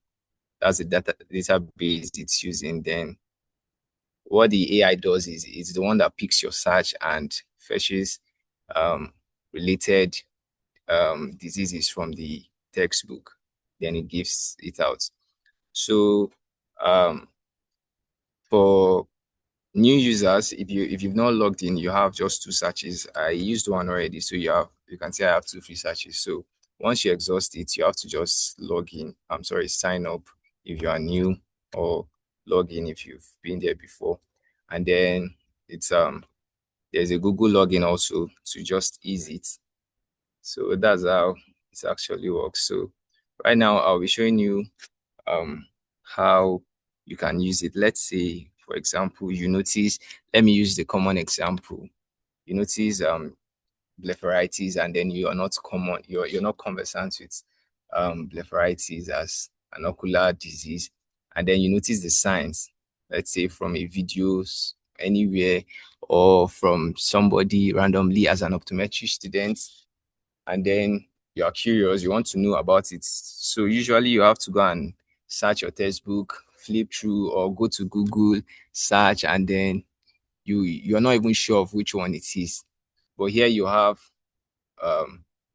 That's the database it's using. Then what the AI does is it's the one that picks your search and fetches related diseases from the textbook. Then it gives it out. So for new users, if you've not logged in, you have just 2 searches. I used one already, so you can see I have 2 free searches. So once you exhaust it, you have to just log in. I'm sorry, sign up if you are new, or log in if you've been there before. And then it's there's a Google login also to just ease it. So that's how it actually works. So right now I'll be showing you how you can use it. Let's say, for example, you notice, let me use the common example. You notice blepharitis, and then you're not conversant with blepharitis as an ocular disease, and then you notice the signs, let's say from a videos anywhere or from somebody randomly as an optometry student, and then you are curious, you want to know about it. So usually you have to go and search your textbook, flip through, or go to Google, search, and then you're not even sure of which one it is. But here you have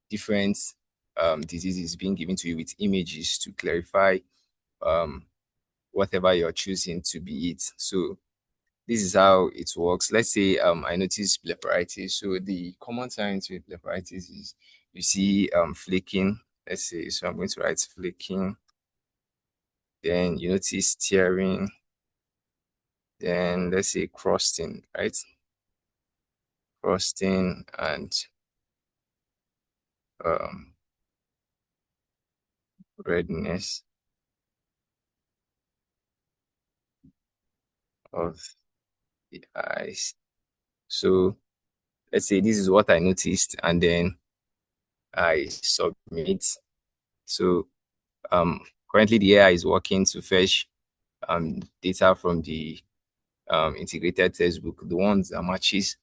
different diseases being given to you with images to clarify whatever you're choosing to be it. So this is how it works. Let's say I noticed blepharitis. So the common signs with blepharitis is you see flaking. Let's say, so I'm going to write flaking. Then you notice tearing. Then let's say crusting, right? Crusting and redness of the eyes. So let's say this is what I noticed, and then I submit. So currently the AI is working to fetch data from the integrated textbook, the ones that matches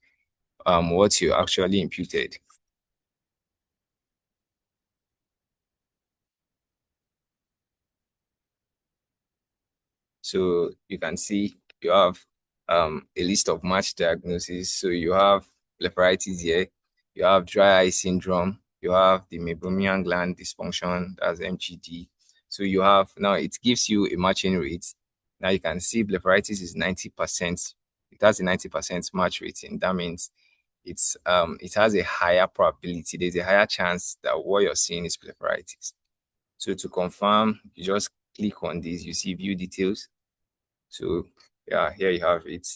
what you actually imputed. So you can see you have a list of matched diagnoses. So you have blepharitis here, you have dry eye syndrome, you have the meibomian gland dysfunction, that's MGD. So you have, now it gives you a matching rate. Now you can see blepharitis is 90%. It has a 90% match rating. That means it's it has a higher probability. There's a higher chance that what you're seeing is blepharitis. So to confirm, you just click on this, you see view details. So yeah, here you have it.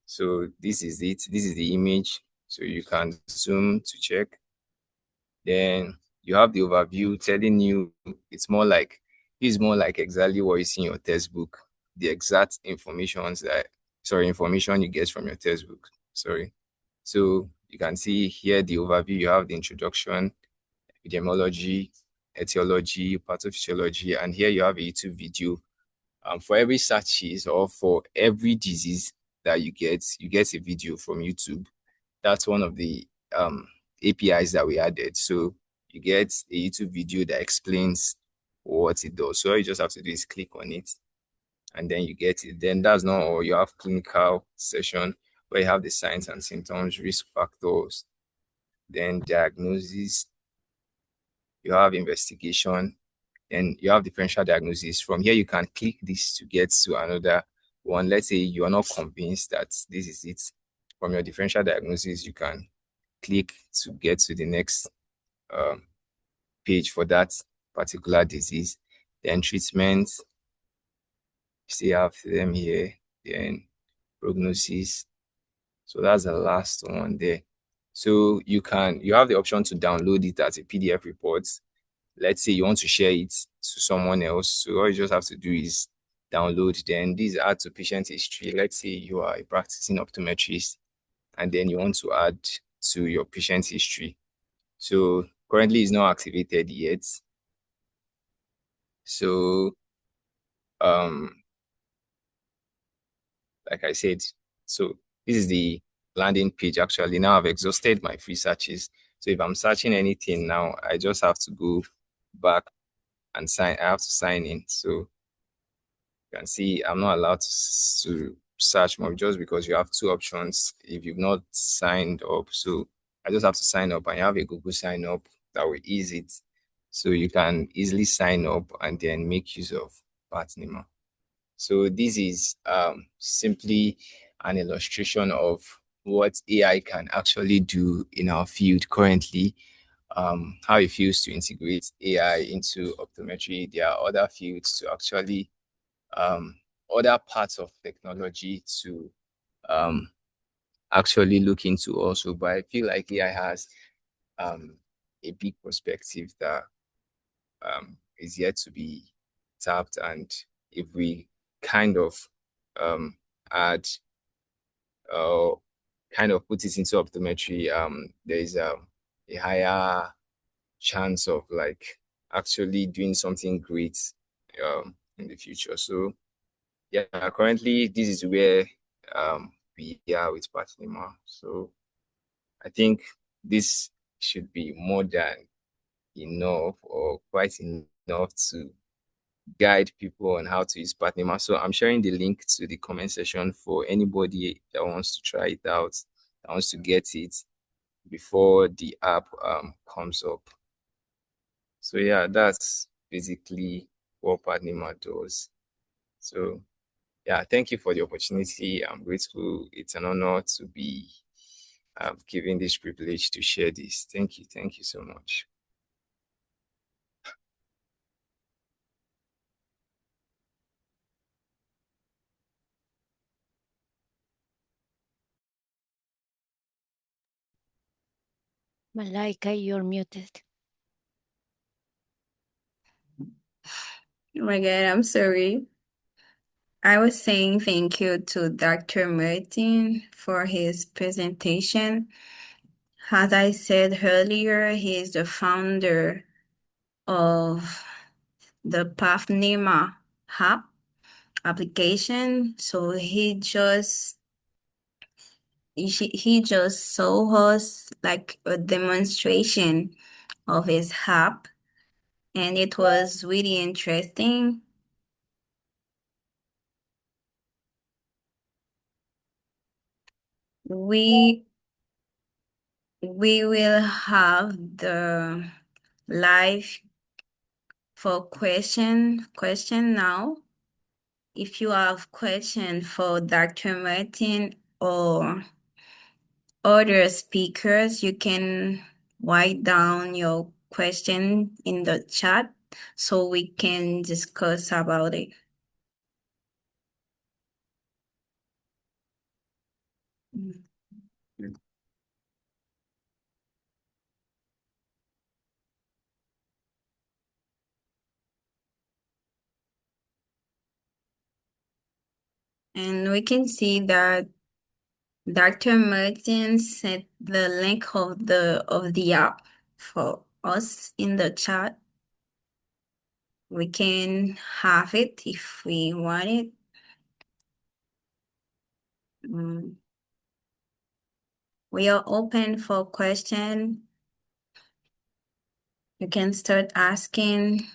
So this is it. This is the image. So you can zoom to check. Then you have the overview telling you it's more like exactly what you see in your textbook, the exact information you get from your textbook. Sorry. So you can see here the overview. You have the introduction, epidemiology, etiology, pathophysiology, and here you have a YouTube video. For every searches or for every disease that you get a video from YouTube. That's one of the APIs that we added. So you get a YouTube video that explains what it does. So all you just have to do is click on it, and then you get it. Then that's not all. You have clinical session where you have the signs and symptoms, risk factors, then diagnosis. You have investigation, and you have differential diagnosis. From here, you can click this to get to another one. Let's say you are not convinced that this is it. From your differential diagnosis, you can click to get to the next page for that particular disease. Then treatment, you still have them here. Then prognosis. So that's the last one there. So you have the option to download it as a PDF report. Let's say you want to share it to someone else. So all you just have to do is download. Then these add to patient history. Let's say you are a practicing optometrist, and then you want to add to your patient history. So currently it's not activated yet. So like I said, so this is the landing page. Actually, now I've exhausted my free searches. So if I'm searching anything now, I just have to go back and I have to sign in. So you can see I'm not allowed to search more just because you have two options if you've not signed up. So I just have to sign up, and you have a Google sign up that will ease it. So you can easily sign up and then make use of PathNema. So this is simply an illustration of what AI can actually do in our field currently, how it feels to integrate AI into optometry. There are other fields to actually, other parts of technology to actually look into also, but I feel like AI has a big perspective that is yet to be tapped, and if we kind of add kind of put it into optometry, there is a higher chance of like actually doing something great in the future. So yeah, currently this is where we are with PathNema. So I think this should be more than enough, or quite enough, to guide people on how to use PathNema. So I'm sharing the link to the comment section for anybody that wants to try it out, that wants to get it. before the app comes up. So yeah, that's basically what PathNema does. So yeah, thank you for the opportunity. I'm grateful. It's an honor to be given this privilege to share this. Thank you. Thank you so much. Malaika, you're muted. Oh my God, I'm sorry. I was saying thank you to Dr. Martin for his presentation. As I said earlier, he is the founder of the PathNema app application. So he just showed us like a demonstration of his app, and it was really interesting. We will have the live for question now. If you have question for Dr. Martin or other speakers, you can write down your question in the chat so we can discuss about it. And we can see that Dr. Martin sent the link of the app for us in the chat. We can have it if we want it. We are open for question. You can start asking.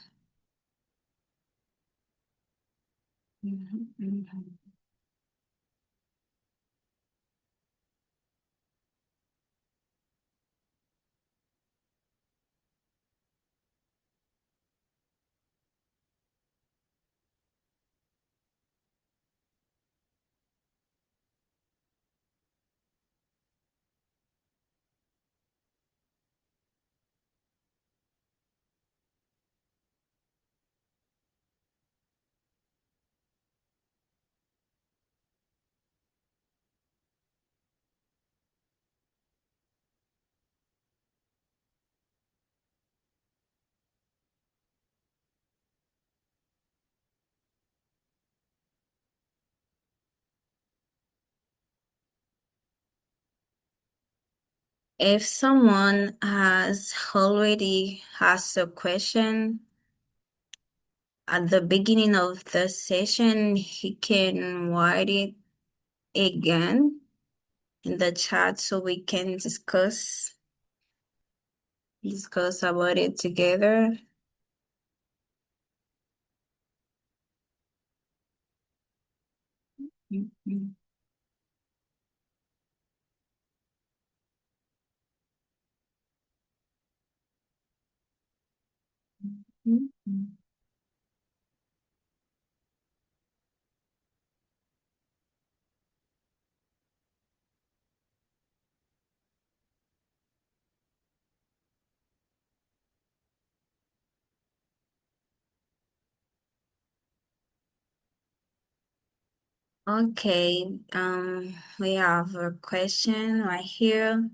If someone has already asked a question at the beginning of the session, he can write it again in the chat so we can discuss about it together. Okay, we have a question right here.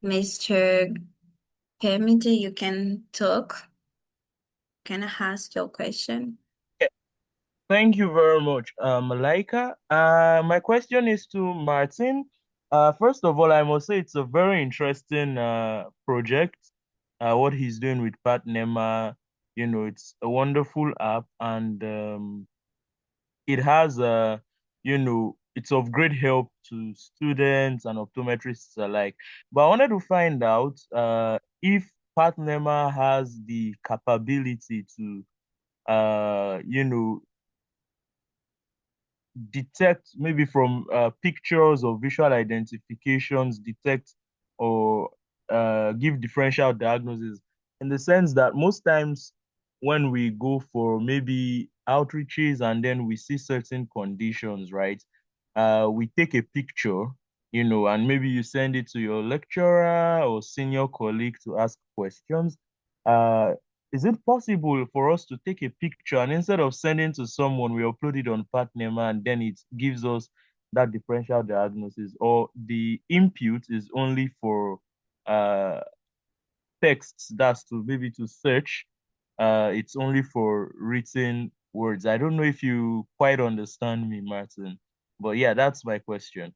Mr. Pemije, you can talk. Can I ask your question? Yeah. Thank you very much, Malaika. My question is to Martin. First of all, I must say it's a very interesting project. What he's doing with PathNema, it's a wonderful app, and it has it's of great help to students and optometrists alike. But I wanted to find out if PathNema has the capability to detect maybe from pictures or visual identifications, detect or give differential diagnosis, in the sense that most times when we go for maybe outreaches and then we see certain conditions, right? We take a picture, and maybe you send it to your lecturer or senior colleague to ask questions. Uh, is it possible for us to take a picture and instead of sending to someone, we upload it on PathNema and then it gives us that differential diagnosis, or the input is only for uh, texts, that's to maybe to search. It's only for written words. I don't know if you quite understand me, Martin, but yeah, that's my question.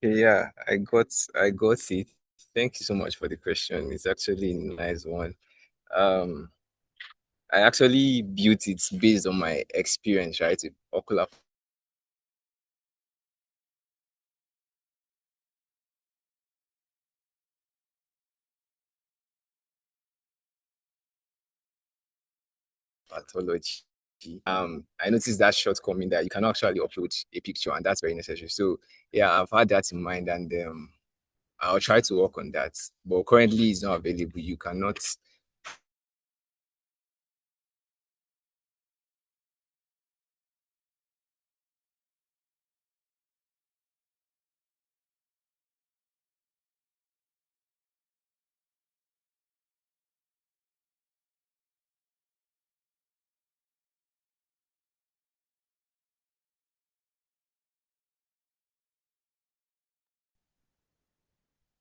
Okay, yeah, I got it. Thank you so much for the question. It's actually a nice one. Um, I actually built it based on my experience, right, with ocular pathology. I noticed that shortcoming that you can actually upload a picture, and that's very necessary. So yeah, I've had that in mind, and I'll try to work on that. But currently, it's not available. You cannot.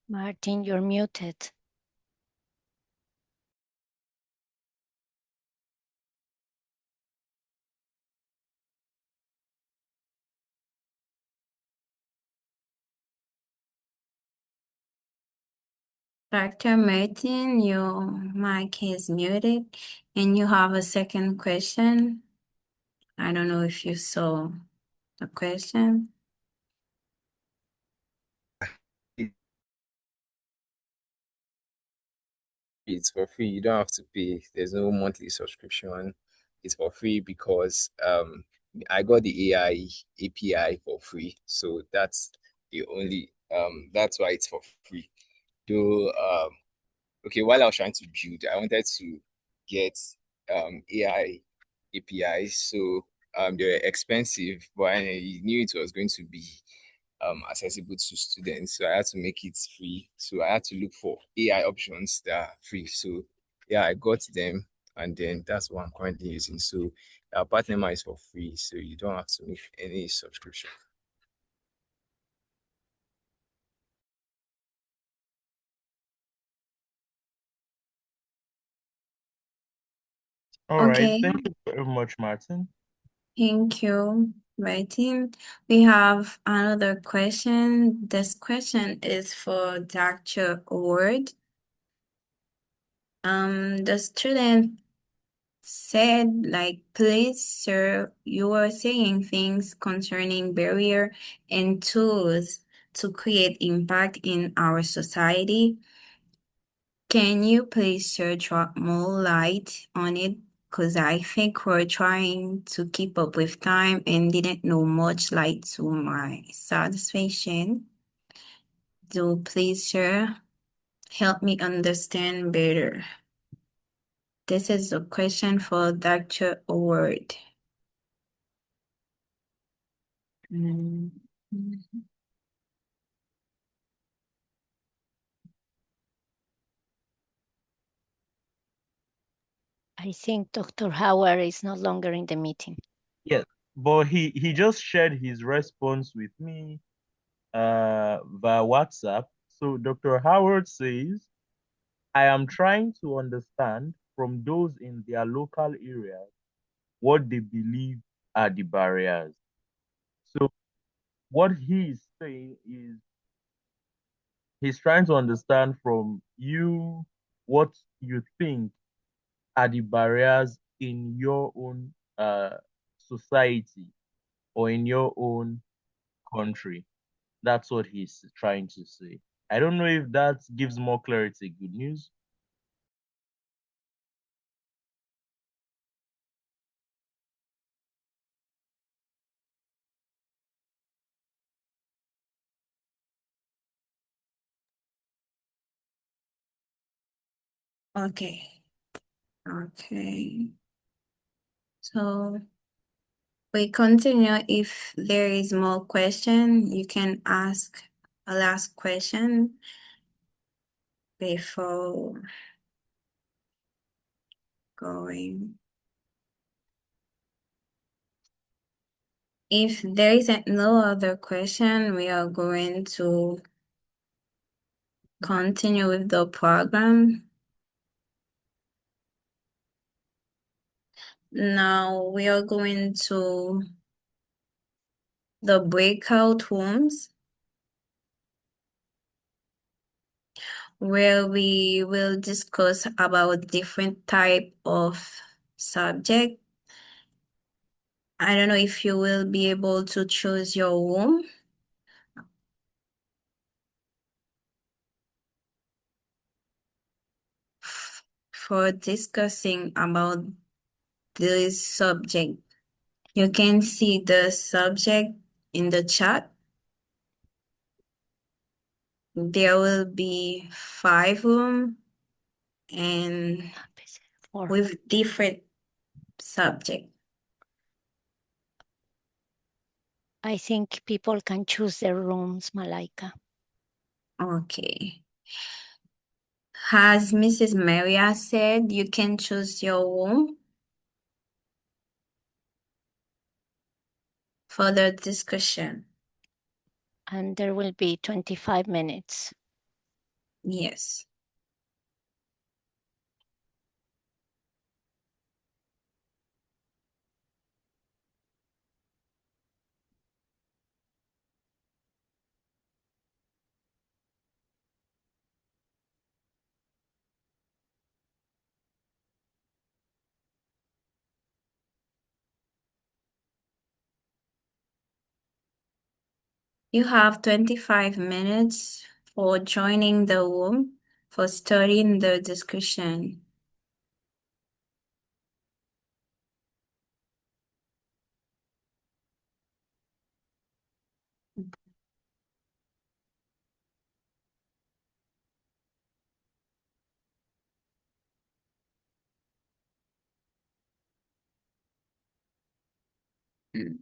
Martin, you're muted. Dr. Martin, your mic is muted and you have a second question. I don't know if you saw the question. It's for free. You don't have to pay. There's no monthly subscription. It's for free because I got the AI API for free. So that's the only that's why it's for free. Though okay, while I was trying to build, I wanted to get AI APIs. So they're expensive, but I knew it was going to be accessible to students. So I had to make it free. So I had to look for AI options that are free. So yeah, I got them, and then that's what I'm currently using. So our PathNema is for free, so you don't have to make any subscription. All right, Okay, thank you very much, Martin. thank you, Martin. We have another question. This question is for Dr. Ward. The student said, like, please, sir, you are saying things concerning barrier and tools to create impact in our society. Can you please, sir, drop more light on it? Because I think we're trying to keep up with time and didn't know much light to my satisfaction. So please, sir, help me understand better. This is a question for Dr. Ward. Mm. I think Dr. Howard is no longer in the meeting. Yes, but he just shared his response with me via WhatsApp. So Dr. Howard says, I am trying to understand from those in their local areas what they believe are the barriers. So what he is saying is he's trying to understand from you what you think are the barriers in your own society or in your own country. That's what he's trying to say. I don't know if that gives more clarity. Good news. Okay. Okay. So we continue. If there is more question, you can ask a last question before going. If there is no other question, we are going to continue with the program. Now we are going to the breakout rooms where we will discuss about different type of subject. I don't know if you will be able to choose your room. For discussing about this subject. You can see the subject in the chat. There will be 5 rooms and with different subject. I think people can choose their rooms, Malaika. Okay. As Mrs. Maria said, you can choose your room for the discussion. And there will be 25 minutes. Yes. You have 25 minutes for joining the room for starting the discussion. Mm.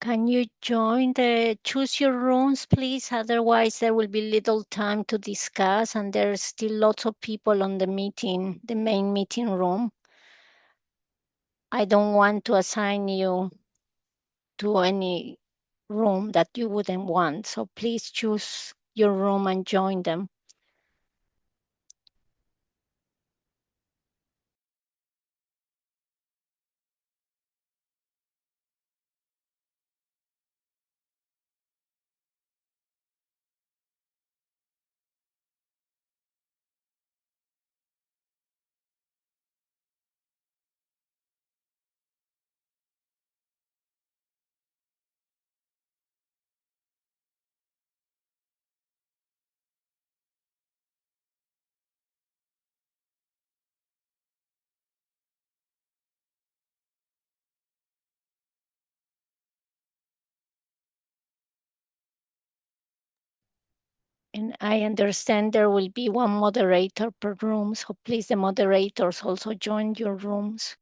Can you join the choose your rooms, please? Otherwise, there will be little time to discuss, and there's still lots of people on the meeting, the main meeting room. I don't want to assign you to any room that you wouldn't want. So please choose your room and join them. And I understand there will be one moderator per room, so please, the moderators, also join your rooms.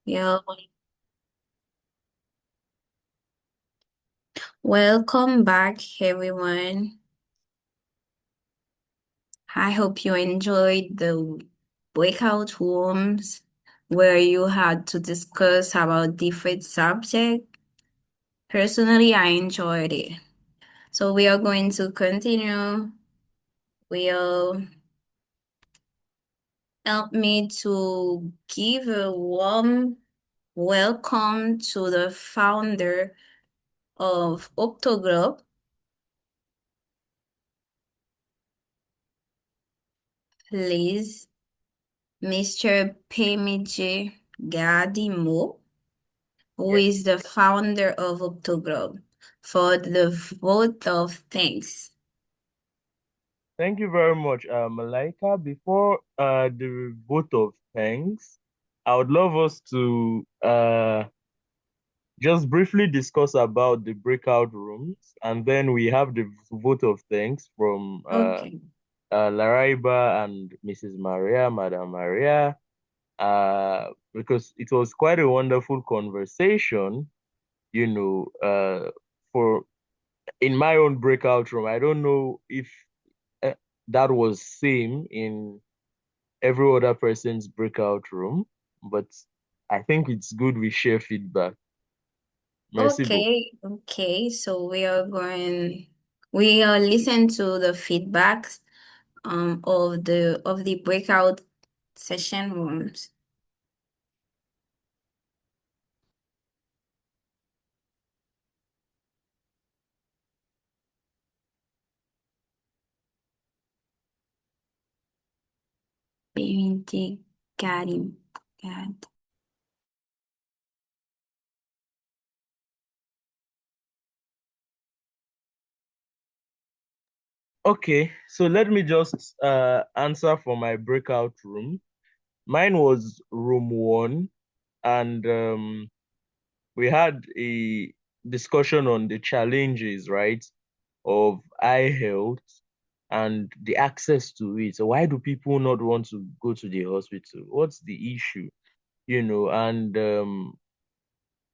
Yeah. Welcome back, everyone. I hope you enjoyed the breakout rooms where you had to discuss about different subjects. Personally, I enjoyed it. So we are going to continue. Will help me to give a warm welcome to the founder of OPTOGLOBE, please, Mr. Pemije Gadimoh, who Yes. is the founder of OPTOGLOBE, for the vote of thanks. Thank you very much, Malaika. Before the vote of thanks, I would love us to just briefly discuss about the breakout rooms, and then we have the vote of thanks from Okay. Laraiba and Mrs. Maria, Madam Maria, because it was quite a wonderful conversation, for in my own breakout room. I don't know if uh, that was same in every other person's breakout room, but I think it's good we share feedback. Merci beaucoup. Okay. So we are listen to the feedbacks of the breakout session rooms. Pemije Gadimoh. Okay, so let me just answer for my breakout room. Mine was room one, and we had a discussion on the challenges, right, of eye health and the access to it. So why do people not want to go to the hospital? What's the issue? And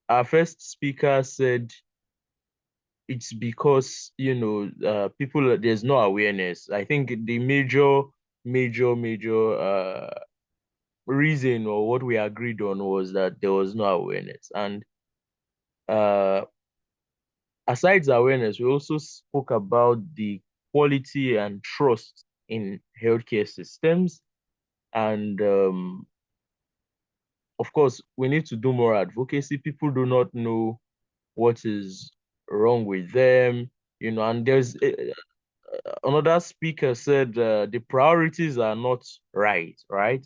our first speaker said it's because, people, there's no awareness. I think the major reason, or what we agreed on, was that there was no awareness. And uh aside awareness, we also spoke about the quality and trust in healthcare systems. And of course, we need to do more advocacy. People do not know what is wrong with them, and there's another speaker said the priorities are not right, right?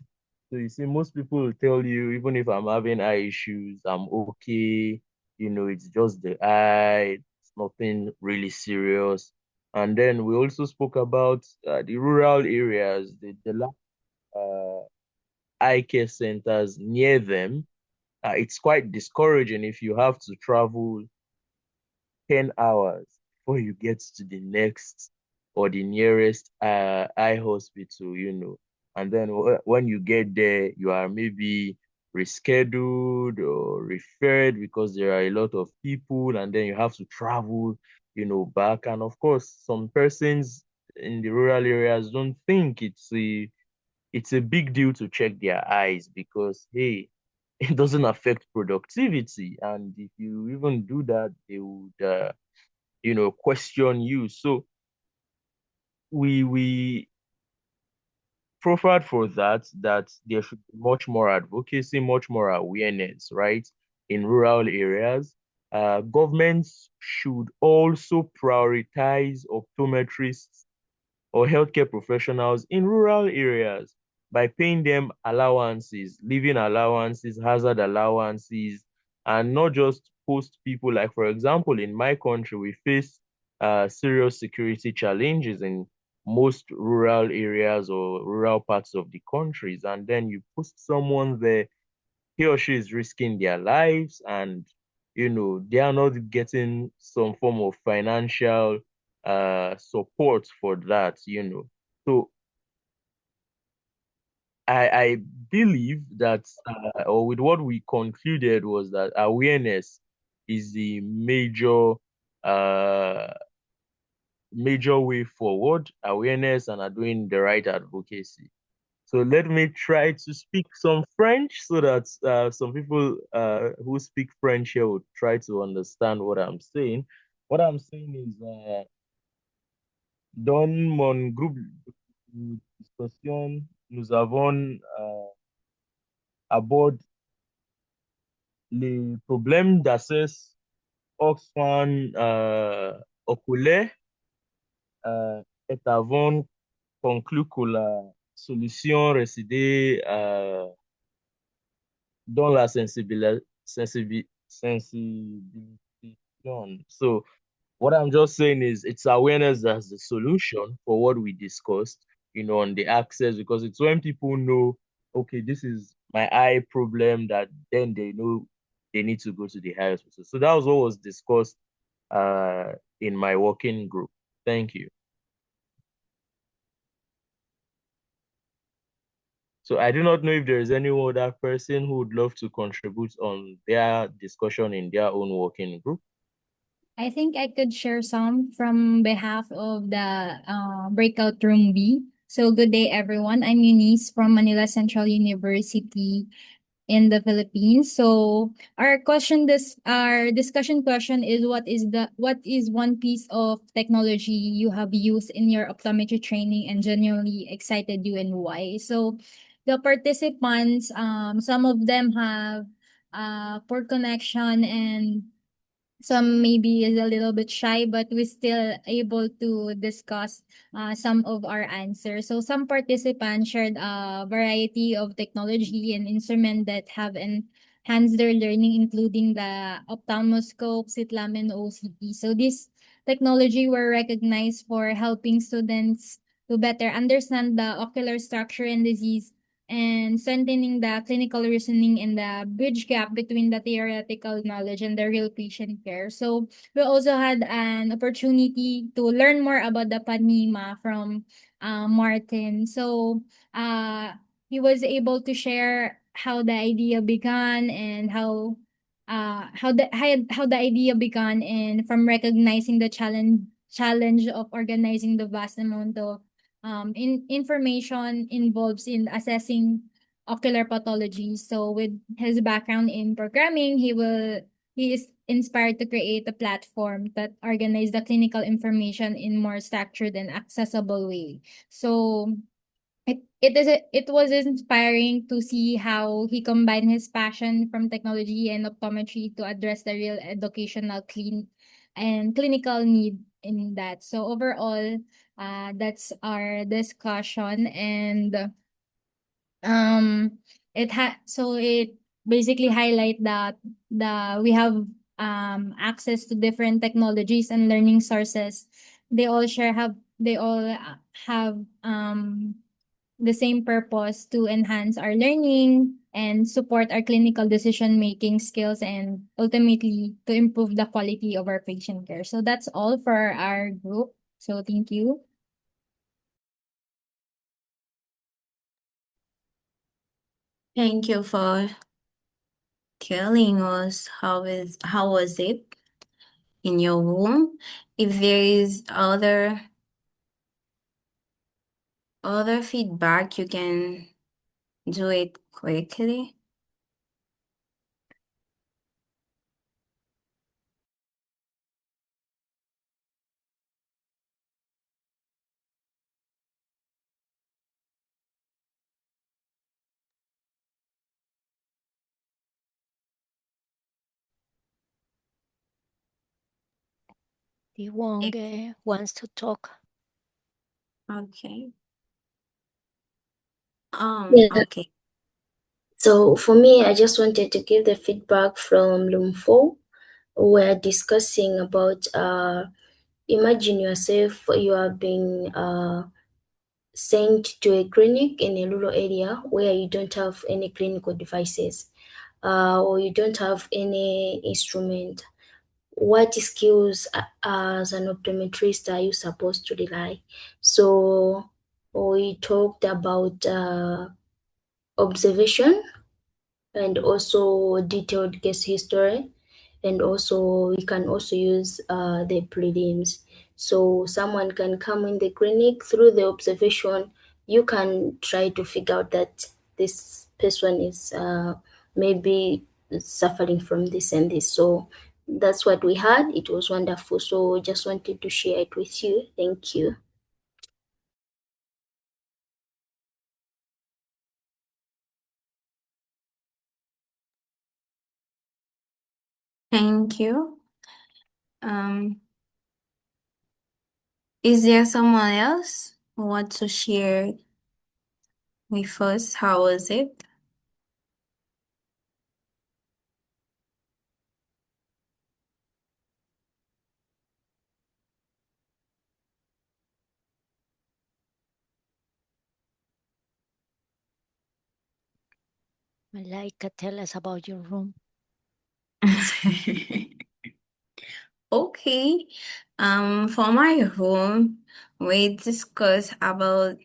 So you see, most people will tell you, even if I'm having eye issues, I'm okay. It's just the eye. It's nothing really serious. And then we also spoke about the rural areas, the lack of eye care centers near them. It's quite discouraging if you have to travel 10 hours before you get to the next or the nearest eye hospital. And then when you get there, you are maybe rescheduled or referred because there are a lot of people, and then you have to travel, back. And of course, some persons in the rural areas don't think it's a big deal to check their eyes because, hey, it doesn't affect productivity. And if you even do that, they would question you. So we proffered for that there should be much more advocacy, much more awareness, right, in rural areas. Governments should also prioritize optometrists or healthcare professionals in rural areas by paying them allowances, living allowances, hazard allowances, and not just post people. Like, for example, in my country, we face serious security challenges in most rural areas or rural parts of the countries. And then you post someone there, he or she is risking their lives, and they are not getting some form of financial support for that. So I believe that, or with what we concluded, was that awareness is the major uh major way forward, awareness, and are doing the right advocacy. So let me try to speak some French so that some people who speak French here would try to understand what I'm saying. What I'm saying is, dans mon groupe de discussion, nous avons abordé les problèmes d'accès aux soins oculaires et avons conclu que la solution résidait dans la sensibilisation. So what I'm just saying is it's awareness that's the solution for what we discussed, on the access, because it's when people know, okay, this is my eye problem, that then they know they need to go to the high hospital. So that was what was discussed in my working group. Thank you. So I do not know if there is any other person who would love to contribute on their discussion in their own working group. I think I could share some from behalf of the Breakout Room B. So good day, everyone. I'm Eunice from Manila Central University in the Philippines. So our discussion question is what is one piece of technology you have used in your optometry training and genuinely excited you and why? So the participants, some of them have poor connection and some maybe is a little bit shy, but we still able to discuss some of our answers. So some participants shared a variety of technology and instruments that have enhanced their learning, including the ophthalmoscope, SITLAM, and OCT. So this technology were recognized for helping students to better understand the ocular structure and disease and strengthening the clinical reasoning and the bridge gap between the theoretical knowledge and the real patient care. So we also had an opportunity to learn more about the PathNema from Martin. So he was able to share how the idea began and how the idea began and from recognizing the challenge of organizing the vast amount of information involves in assessing ocular pathology. So with his background in programming, he is inspired to create a platform that organize the clinical information in more structured and accessible way. So it was inspiring to see how he combined his passion from technology and optometry to address the real educational clinical need in that. So overall, that's our discussion and it basically highlight that we have access to different technologies and learning sources. They all have the same purpose to enhance our learning and support our clinical decision-making skills and ultimately to improve the quality of our patient care. So that's all for our group. So thank you. Thank you for telling us how was it in your room. If there is other feedback, you can do it quickly. Tiwonge wants to talk. Okay. Yeah. Okay. So for me, I just wanted to give the feedback from Lumfo. We're discussing about imagine yourself, you are being sent to a clinic in a rural area where you don't have any clinical devices or you don't have any instrument. What skills as an optometrist are you supposed to rely? So we talked about observation and also detailed case history, and also we can also use the prelims. So someone can come in the clinic through the observation. You can try to figure out that this person is maybe suffering from this and this. So that's what we had. It was wonderful. So just wanted to share it with you. Thank you. Thank you. Is there someone else who wants to share with us? How was it? Malaika, tell us about your room. Okay. For my room, we discuss about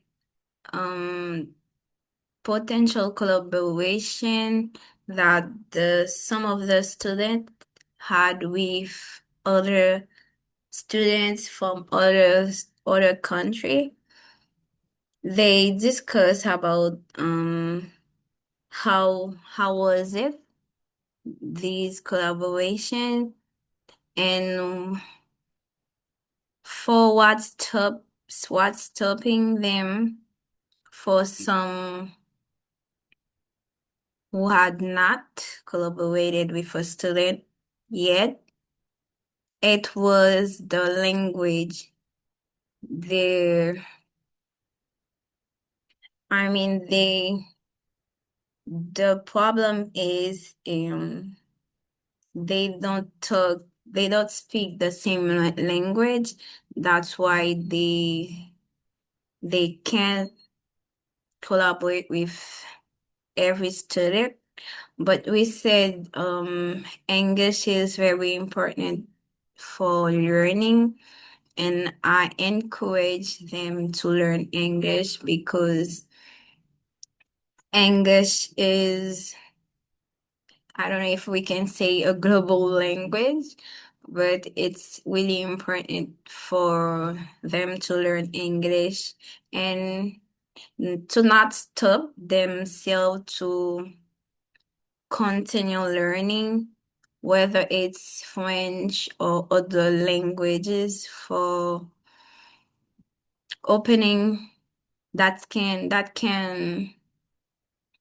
potential collaboration that some of the students had with other students from other country. They discuss about how was it, these collaboration, and for what's stopping them for some who had not collaborated with a student yet. It was the language. The I mean the problem is they don't speak the same language. That's why they can't collaborate with every student. But we said English is very important for learning, and I encourage them to learn English because English is, I don't know if we can say a global language, but it's really important for them to learn English and to not stop themselves to continue learning, whether it's French or other languages, for opening that can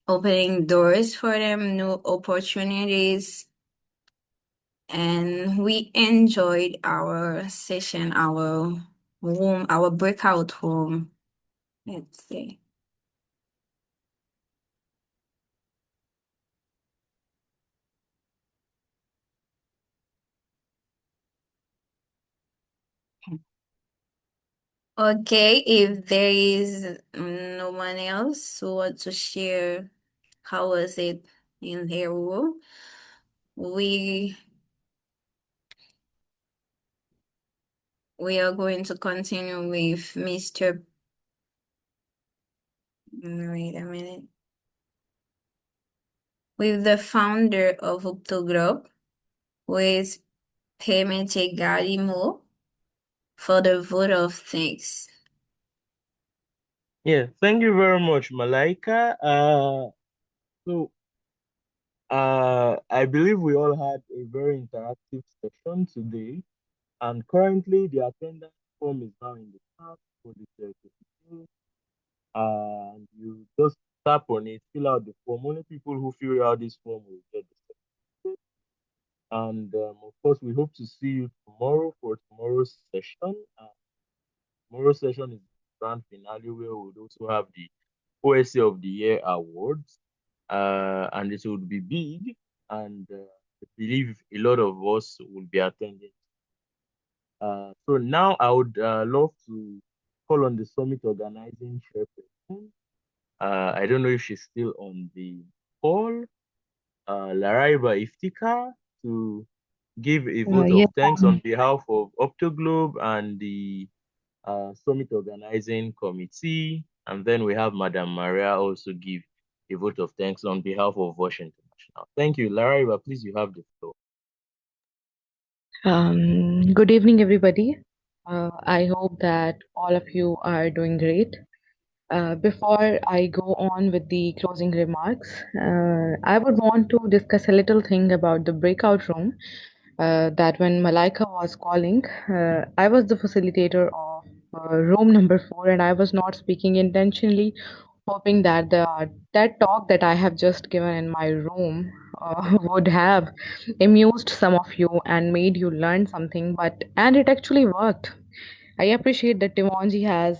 opening doors for them, new opportunities. And we enjoyed our session, our room, our breakout room, let's say. Okay, if there is no one else who wants to share how was it in their room, we are going to continue with Mr. Wait a minute. With the founder of OPTOGLOBE, who is Pemije Gadimoh, for the vote of thanks. Yeah, thank you very much, Malaika. I believe we all had a very interactive session today, and currently the attendance form is now in the chat for the certificate. And you just tap on it, fill out the form. Only people who fill out this form will get the certificate. And of course, we hope to see you tomorrow for tomorrow's session. Tomorrow's session is the grand finale where we'll also have the OSA of the Year awards. And it would be big. And I believe a lot of us will be attending. So now I would love to call on the summit organizing chairperson. I don't know if she's still on the call. Laraiba Iftikhar, to give a vote of Yes, thanks on behalf of OPTOGLOBE and the Summit Organizing Committee. And then we have Madam Maria also give a vote of thanks on behalf of VOSH International. Thank you. Laraiba, please, you have the floor. good evening, everybody. I hope that all of you are doing great. Before I go on with the closing remarks, I would want to discuss a little thing about the breakout room. That when Malaika was calling, I was the facilitator of room number 4, and I was not speaking intentionally, hoping that the TED talk that I have just given in my room would have amused some of you and made you learn something. And it actually worked. I appreciate that Tiwonge has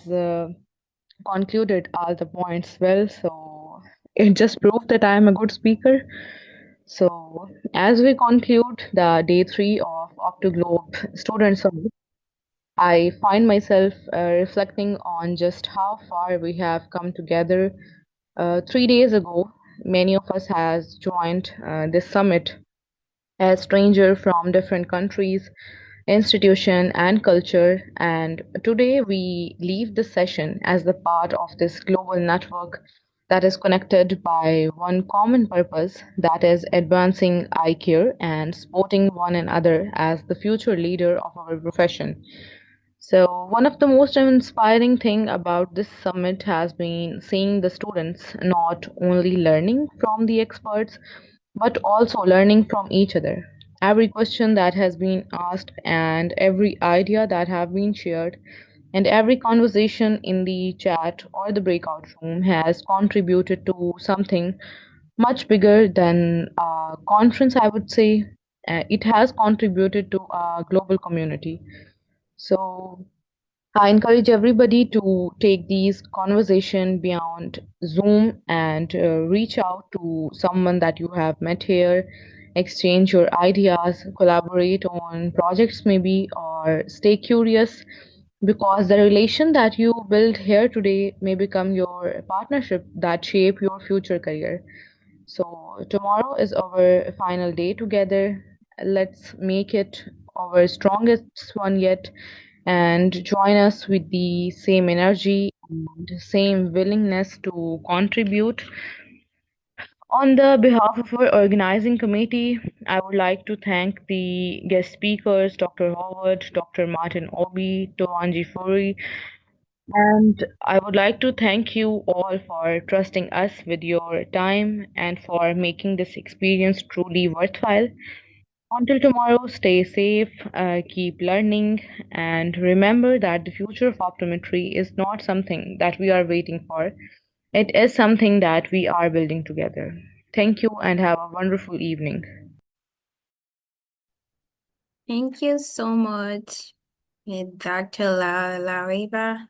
concluded all the points well, so it just proved that I am a good speaker. So, as we conclude the day 3 of OptoGlobe Student Summit, I find myself reflecting on just how far we have come together. 3 days ago, many of us has joined this summit as stranger from different countries, institution, and culture. And today we leave the session as the part of this global network that is connected by one common purpose, that is advancing eye care and supporting one another as the future leader of our profession. So one of the most inspiring thing about this summit has been seeing the students not only learning from the experts, but also learning from each other. Every question that has been asked and every idea that have been shared and every conversation in the chat or the breakout room has contributed to something much bigger than a conference, I would say. It has contributed to a global community. So I encourage everybody to take these conversation beyond Zoom and reach out to someone that you have met here, exchange your ideas, collaborate on projects maybe, or stay curious because the relation that you build here today may become your partnership that shape your future career. So tomorrow is our final day together. Let's make it our strongest one yet and join us with the same energy and same willingness to contribute. On the behalf of our organizing committee, I would like to thank the guest speakers, Dr. Howard, Dr. Martin Obi, Tiwonge Phiri, and I would like to thank you all for trusting us with your time and for making this experience truly worthwhile. Until tomorrow, stay safe, keep learning, and remember that the future of optometry is not something that we are waiting for. It is something that we are building together. Thank you and have a wonderful evening. Thank you so much, Dr. Laraiba.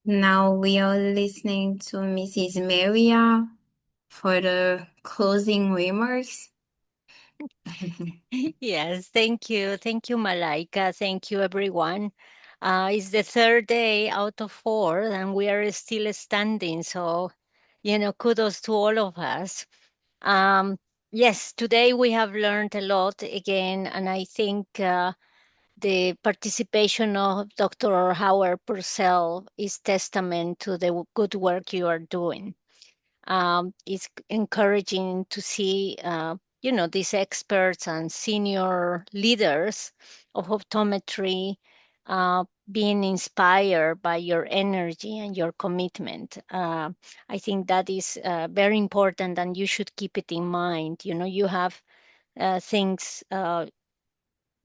Now we are listening to Mrs. Maria for the closing remarks. Yes, thank you. Thank you, Malaika. Thank you, everyone. It's the third day out of 4, and we are still standing. So, kudos to all of us. Yes, today we have learned a lot again, and I think the participation of Dr. Howard Purcell is testament to the good work you are doing. It's encouraging to see, these experts and senior leaders of optometry being inspired by your energy and your commitment. I think that is very important, and you should keep it in mind. You have things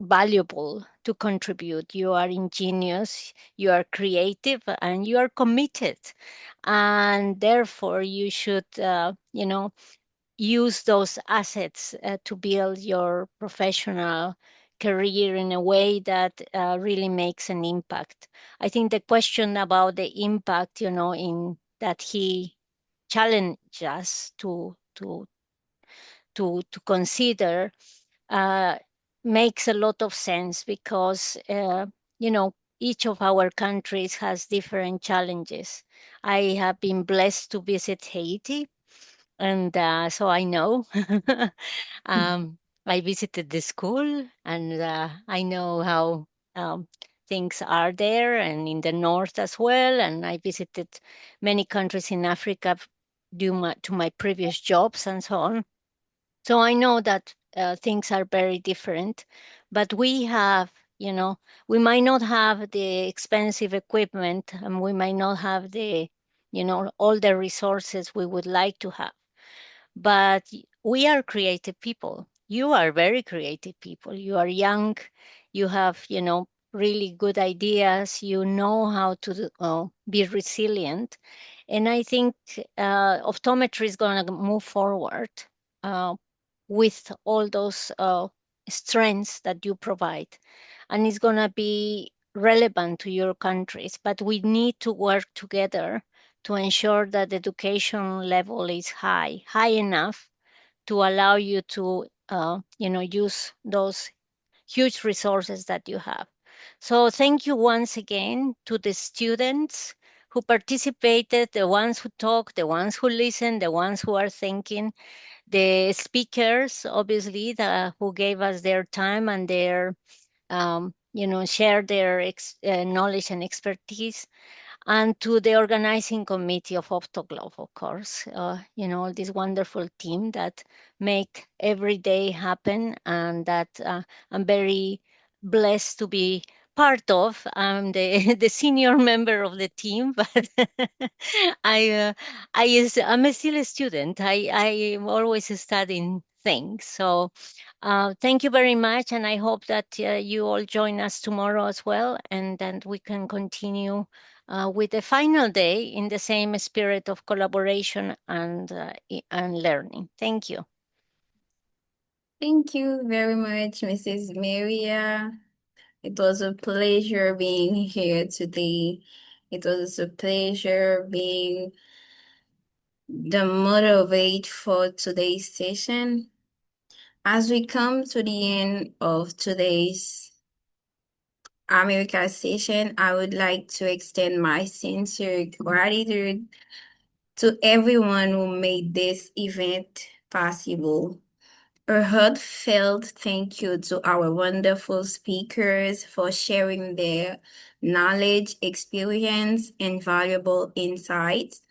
valuable to contribute. You are ingenious, you are creative, and you are committed. And therefore, you should, use those assets to build your professional career in a way that really makes an impact. I think the question about the impact, in that he challenged us to consider uh, makes a lot of sense because each of our countries has different challenges. I have been blessed to visit Haiti, and so I know. I visited the school, and I know how things are there, and in the north as well. And I visited many countries in Africa to my previous jobs and so on. So I know that things are very different, but we have You know, we might not have the expensive equipment, and we might not have the, you know, all the resources we would like to have, but we are creative people. You are very creative people. You are young. You have, you know, really good ideas. You know how to be resilient. And I think optometry is going to move forward uh, with all those strengths that you provide. And it's going to be relevant to your countries. But we need to work together to ensure that the education level is high enough to allow you to, you know, use those huge resources that you have. So thank you once again to the students who participated, the ones who talked, the ones who listened, the ones who are thinking, the speakers, obviously, who gave us their time and their, you know, share their knowledge and expertise, and to the organizing committee of OPTOGLOBE, of course, you know, this wonderful team that make every day happen, and that I'm very blessed to be part of. I'm the, the senior member of the team, but I'm still a student. I am always studying things. So thank you very much, and I hope that you all join us tomorrow as well, and then we can continue with the final day in the same spirit of collaboration and learning. Thank you. Thank you very much, Mrs. Maria. It was a pleasure being here today. It was a pleasure being the moderator for today's session. As we come to the end of today's America session, I would like to extend my sincere gratitude to everyone who made this event possible. A heartfelt thank you to our wonderful speakers for sharing their knowledge, experience, and valuable insights.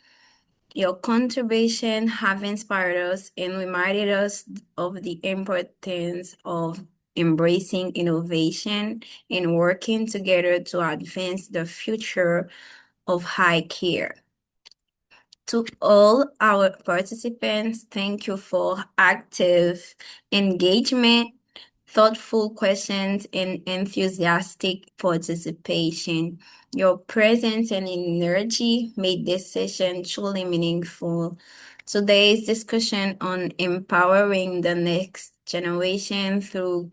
Your contribution have inspired us and reminded us of the importance of embracing innovation and working together to advance the future of eye care. To all our participants, thank you for active engagement, thoughtful questions, and enthusiastic participation. Your presence and energy made this session truly meaningful. Today's discussion on empowering the next generation through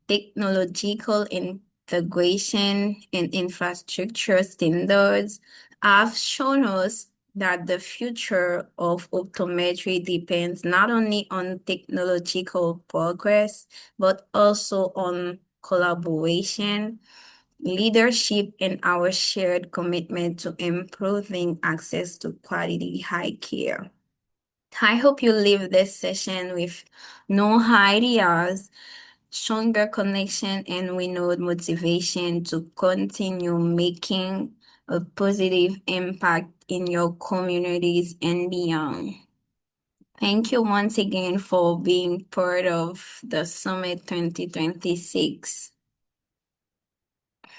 technological integration and infrastructure standards have shown us that the future of optometry depends not only on technological progress, but also on collaboration, leadership, and our shared commitment to improving access to quality eye care. I hope you leave this session with new ideas, stronger connection, and renewed motivation to continue making a positive impact in your communities and beyond. Thank you once again for being part of the Summit 2026.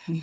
Thank you.